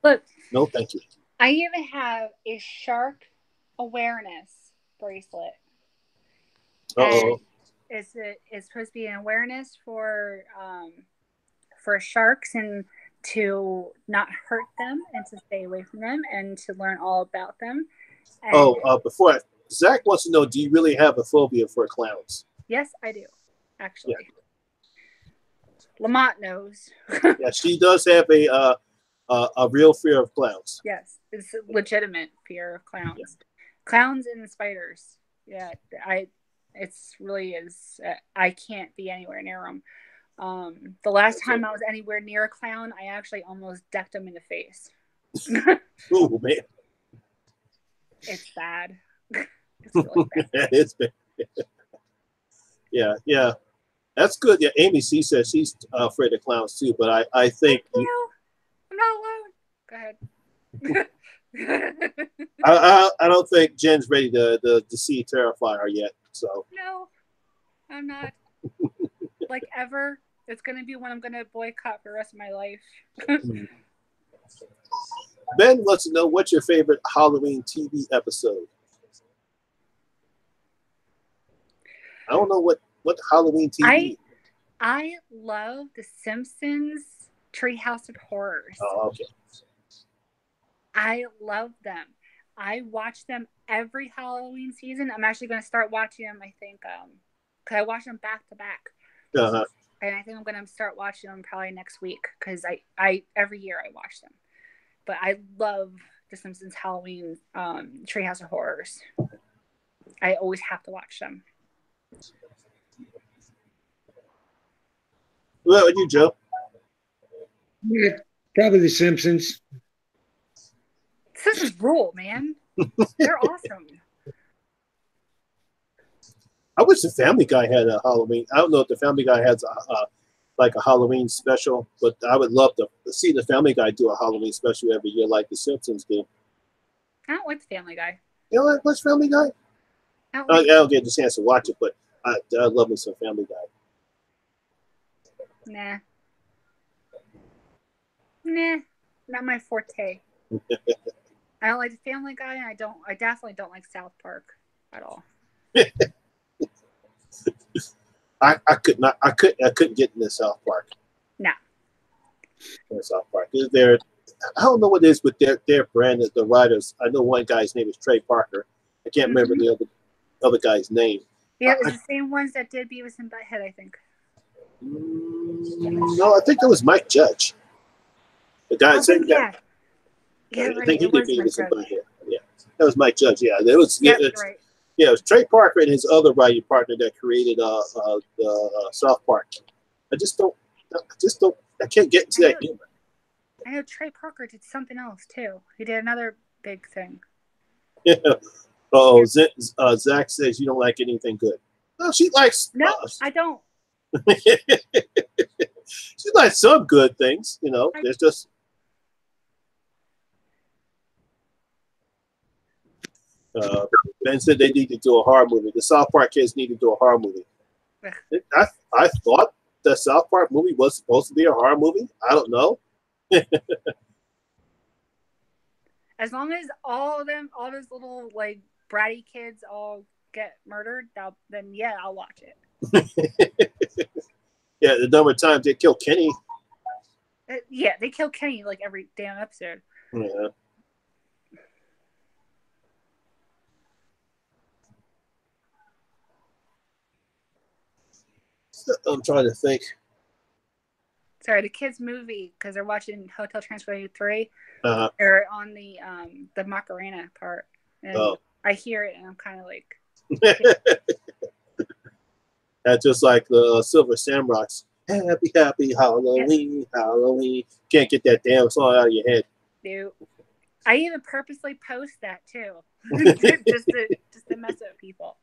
Look. No, thank you. I even have a shark awareness bracelet. Uh-oh. It's supposed to be an awareness for sharks and to not hurt them and to stay away from them and to learn all about them. And Zach wants to know, do you really have a phobia for clowns? Yes, I do, actually. Yeah. Lamont knows. Yeah, she does have a real fear of clowns. Yes, it's a legitimate fear of clowns. Yeah. Clowns and spiders. Yeah, it's really is. I can't be anywhere near them. The last time I was anywhere near a clown, I actually almost decked him in the face. Oh man, it's bad. It's really bad. It's bad. Yeah. That's good. Yeah, Amy C says she's afraid of clowns too, but I think I'm not alone. Go ahead. I don't think Jen's ready to see Terrifier yet. So no, I'm not. Like ever. It's gonna be one I'm gonna boycott for the rest of my life. Ben wants to know, what's your favorite Halloween TV episode? I don't know what Halloween TV. I love The Simpsons Treehouse of Horrors. Oh, okay. I love them. I watch them every Halloween season. I'm actually going to start watching them, I think, because I watch them back to back. Uh-huh. And I think I'm going to start watching them probably next week because I every year I watch them. But I love The Simpsons Halloween Treehouse of Horrors. I always have to watch them. What about you, Joe? Yeah, probably The Simpsons. Simpsons rule, man. They're awesome. I wish the Family Guy had a Halloween. I don't know if the Family Guy has a Halloween special, but I would love to see the Family Guy do a Halloween special every year like the Simpsons do. I don't like the Family Guy. You don't like much Family Guy? I don't get the chance to watch it, but I love me some Family Guy. Nah, not my forte. I don't like the Family Guy, and I definitely don't like South Park at all. I couldn't get into South Park. No. South Park. I don't know what it is with their brand of the writers. I know one guy's name is Trey Parker. I can't remember the other guy's name. Yeah, it's the same ones that did Beavis and Butthead, I think. No, I think that was Mike Judge. The guy saying that. Yeah, I right. think he did Beavis and Butthead. Yeah, that was Mike Judge. Yeah, it was. Yeah, right. Yeah, it was Trey Parker and his other writing partner that created the South Park. I can't get into that humor. I know Trey Parker did something else too. He did another big thing. Yeah. Zach says you don't like anything good. No, she likes. No, I don't. She likes some good things, you know. There's just. Ben said they need to do a horror movie. The South Park kids need to do a horror movie. I thought the South Park movie was supposed to be a horror movie. I don't know. As long as all those little like bratty kids all get murdered, then yeah, I'll watch it. Yeah, the number of times they kill Kenny. Yeah, they kill Kenny like every damn episode. Yeah. I'm trying to think. Sorry, the kids' movie, because they're watching Hotel Transylvania 3. Uh-huh. They're on the Macarena part, and I hear it, and I'm kind of like. That's just like the Silver Samurai's. Happy, happy Halloween, Halloween. Can't get that damn song out of your head. Dude, I even purposely post that too, just to mess with people.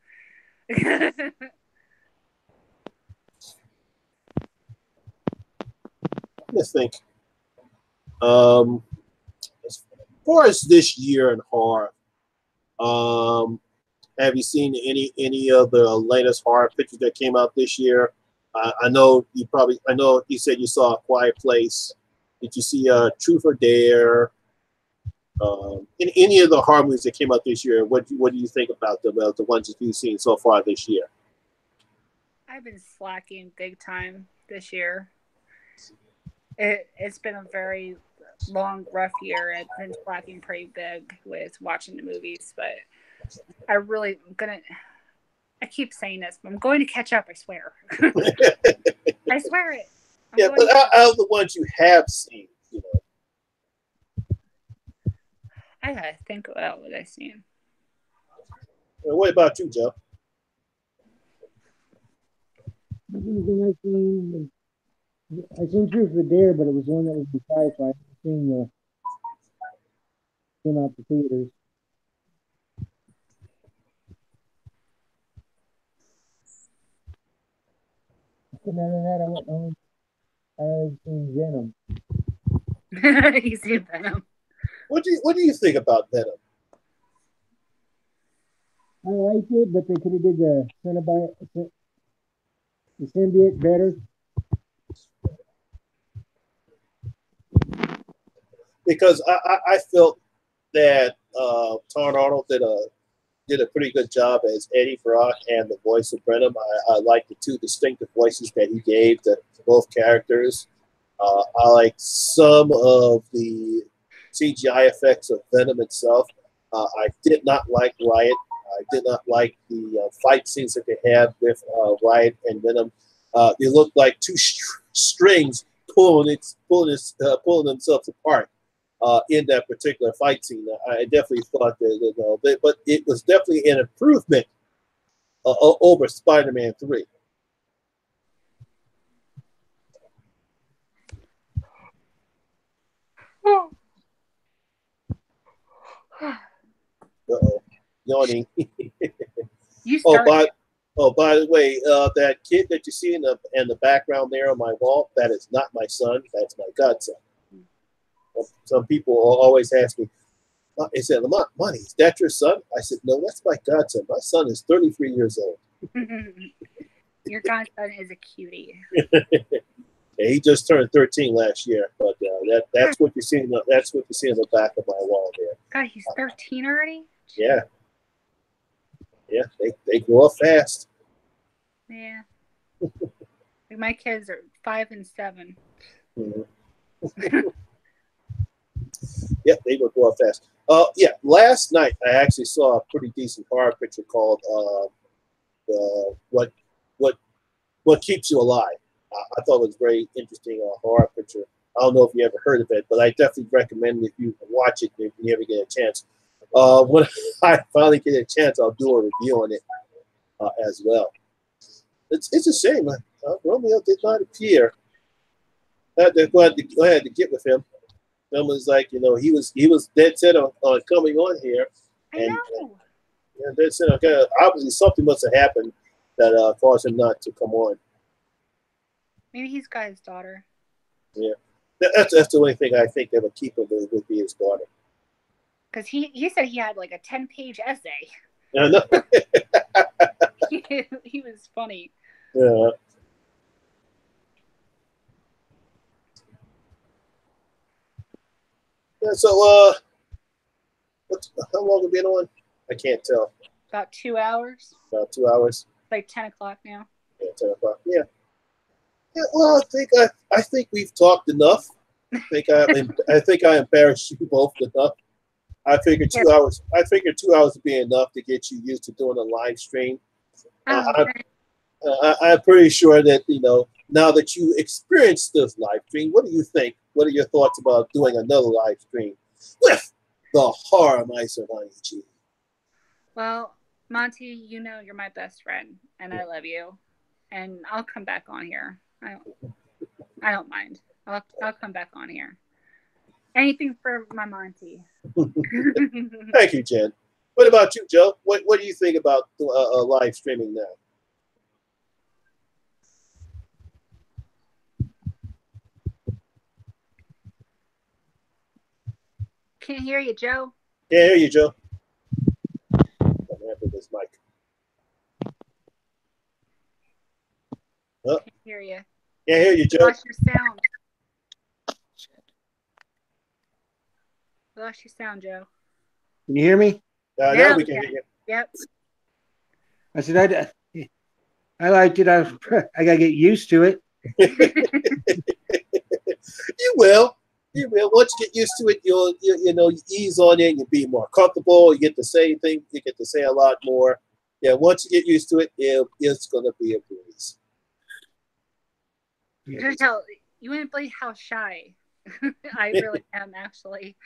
Let's think. As far as this year in horror, have you seen any of the latest horror pictures that came out this year? I know you said you saw A Quiet Place. Did you see Truth or Dare? In any of the horror movies that came out this year, what do you think about them? The ones that you've seen so far this year? I've been slacking big time this year. It's been a very long, rough year. I've been slacking pretty big with watching the movies, but I keep saying this, but I'm going to catch up, I swear. I swear it. Yeah, but out of the ones you have seen, you know. I gotta think about what I've seen. What about you, Joe? I seen Truth or Dare, but it was one that was in sci-fi. I seen came out the theaters. Other than that, I went home. I've seen Venom. He's seen Venom. What do you think about Venom? I like it, but they could have did the symbiote better. Because I felt that Tom Arnold did a pretty good job as Eddie Brock and the voice of Venom. I like the two distinctive voices that he gave to both characters. I like some of the CGI effects of Venom itself. I did not like Riot. I did not like the fight scenes that they had with Riot and Venom. They looked like two strings pulling themselves apart. In that particular fight scene, I definitely thought that, but it was definitely an improvement over Spider-Man 3. Uh-oh, yawning. You started. By the way, that kid that you see in the background there on my wall, that is not my son. That's my godson. Some people always ask me, they said, Monty, is that your son? I said, no, that's my godson. My son is 33 years old. Your godson is a cutie. Yeah, he just turned 13 last year, but that's what you see. That's what you see in the back of my wall there. God, he's 13 already. Yeah, they grow up fast. Yeah, like my kids are 5 and 7. Mm-hmm. Yeah, they would grow up fast. Yeah, last night I actually saw a pretty decent horror picture called "What Keeps You Alive." I thought it was very interesting horror picture. I don't know if you ever heard of it, but I definitely recommend if you watch it if you ever get a chance. When I finally get a chance, I'll do a review on it as well. It's a shame. Romeo did not appear. I had to get with him. Film was like, he was dead set on coming on here. I know. And dead set on, obviously something must have happened that caused him not to come on. Maybe he's got his daughter. Yeah, that's the only thing I think that would keep him would be his daughter. Because he said he had like a 10-page essay. I know. He was funny. Yeah. Yeah, so how long have we been on? I can't tell. About 2 hours. About 2 hours. It's like 10 o'clock now. Yeah, 10 o'clock. Yeah. Yeah, well, I think we've talked enough. I think I embarrassed you both enough. I figured 2 hours. I figured 2 hours would be enough to get you used to doing a live stream. Oh, I, okay. I'm pretty sure that now that you experienced this live stream, what do you think? What are your thoughts about doing another live stream with the horror mice of IEG? Well, Monty, you know you're my best friend, and I love you, and I'll come back on here. I don't mind. I'll come back on here. Anything for my Monty. Thank you, Jen. What about you, Joe? What do you think about live streaming now? Can't hear you, Joe. Can't hear you, Joe. What happened to this mic? Oh, Can't hear you. can't hear you, You Joe. lost your sound. You lost your sound, Joe. Can you hear me? Now we can hear you. Yep. I said I liked it. I gotta get used to it. You will. You will. Once you get used to it, you ease on it. You'll be more comfortable. You get to say things. You get to say a lot more. Yeah. Once you get used to it, it's gonna be a breeze. You tell you wouldn't believe how shy I really am. Actually,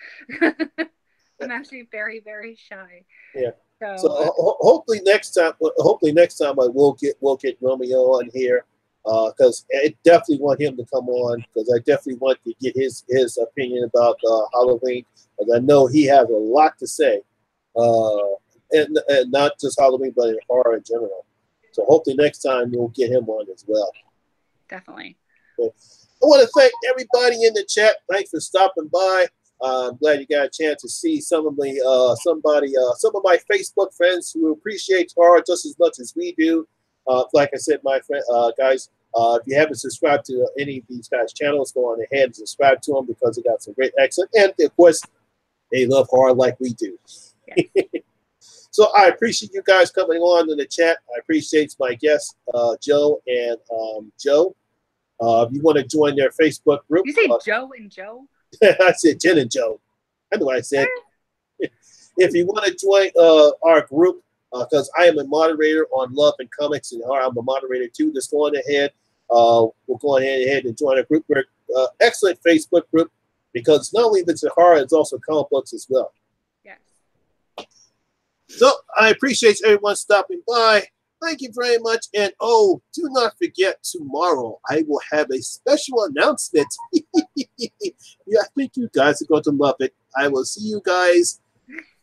I'm actually very, very shy. Yeah. So, So hopefully next time I will get Romeo on here, because I definitely want him to come on, because I definitely want to get his opinion about Halloween, because I know he has a lot to say, and not just Halloween, but in horror in general. So hopefully next time we'll get him on as well. definitely. Okay. I want to thank everybody in the chat. Thanks for stopping by. I'm glad you got a chance to see some of my Facebook friends who appreciate horror just as much as we do. Like I said, my friend, guys, if you haven't subscribed to any of these guys' channels, go on ahead and subscribe to them, because they got some great accent, and of course, they love horror like we do. Yes. So I appreciate you guys coming on in the chat. I appreciate my guests, Joe and Joe. If you want to join their Facebook group, You say Joe and Joe? I said Jen and Joe. I know what I said. If you want to join our group, because I am a moderator on Love and Comics and Horror, I'm a moderator too. Just go on ahead. We'll go ahead and join a group. We're excellent Facebook group, because not only is it horror, it's also comic books as well. Yes. So I appreciate everyone stopping by. Thank you very much. And do not forget, tomorrow I will have a special announcement. Yeah, I think you guys are going to love it. I will see you guys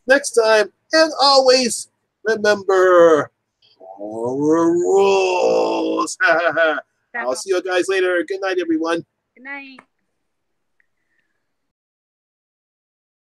next time. And always remember, horror rules. I'll see you guys later. Good night, everyone. Good night.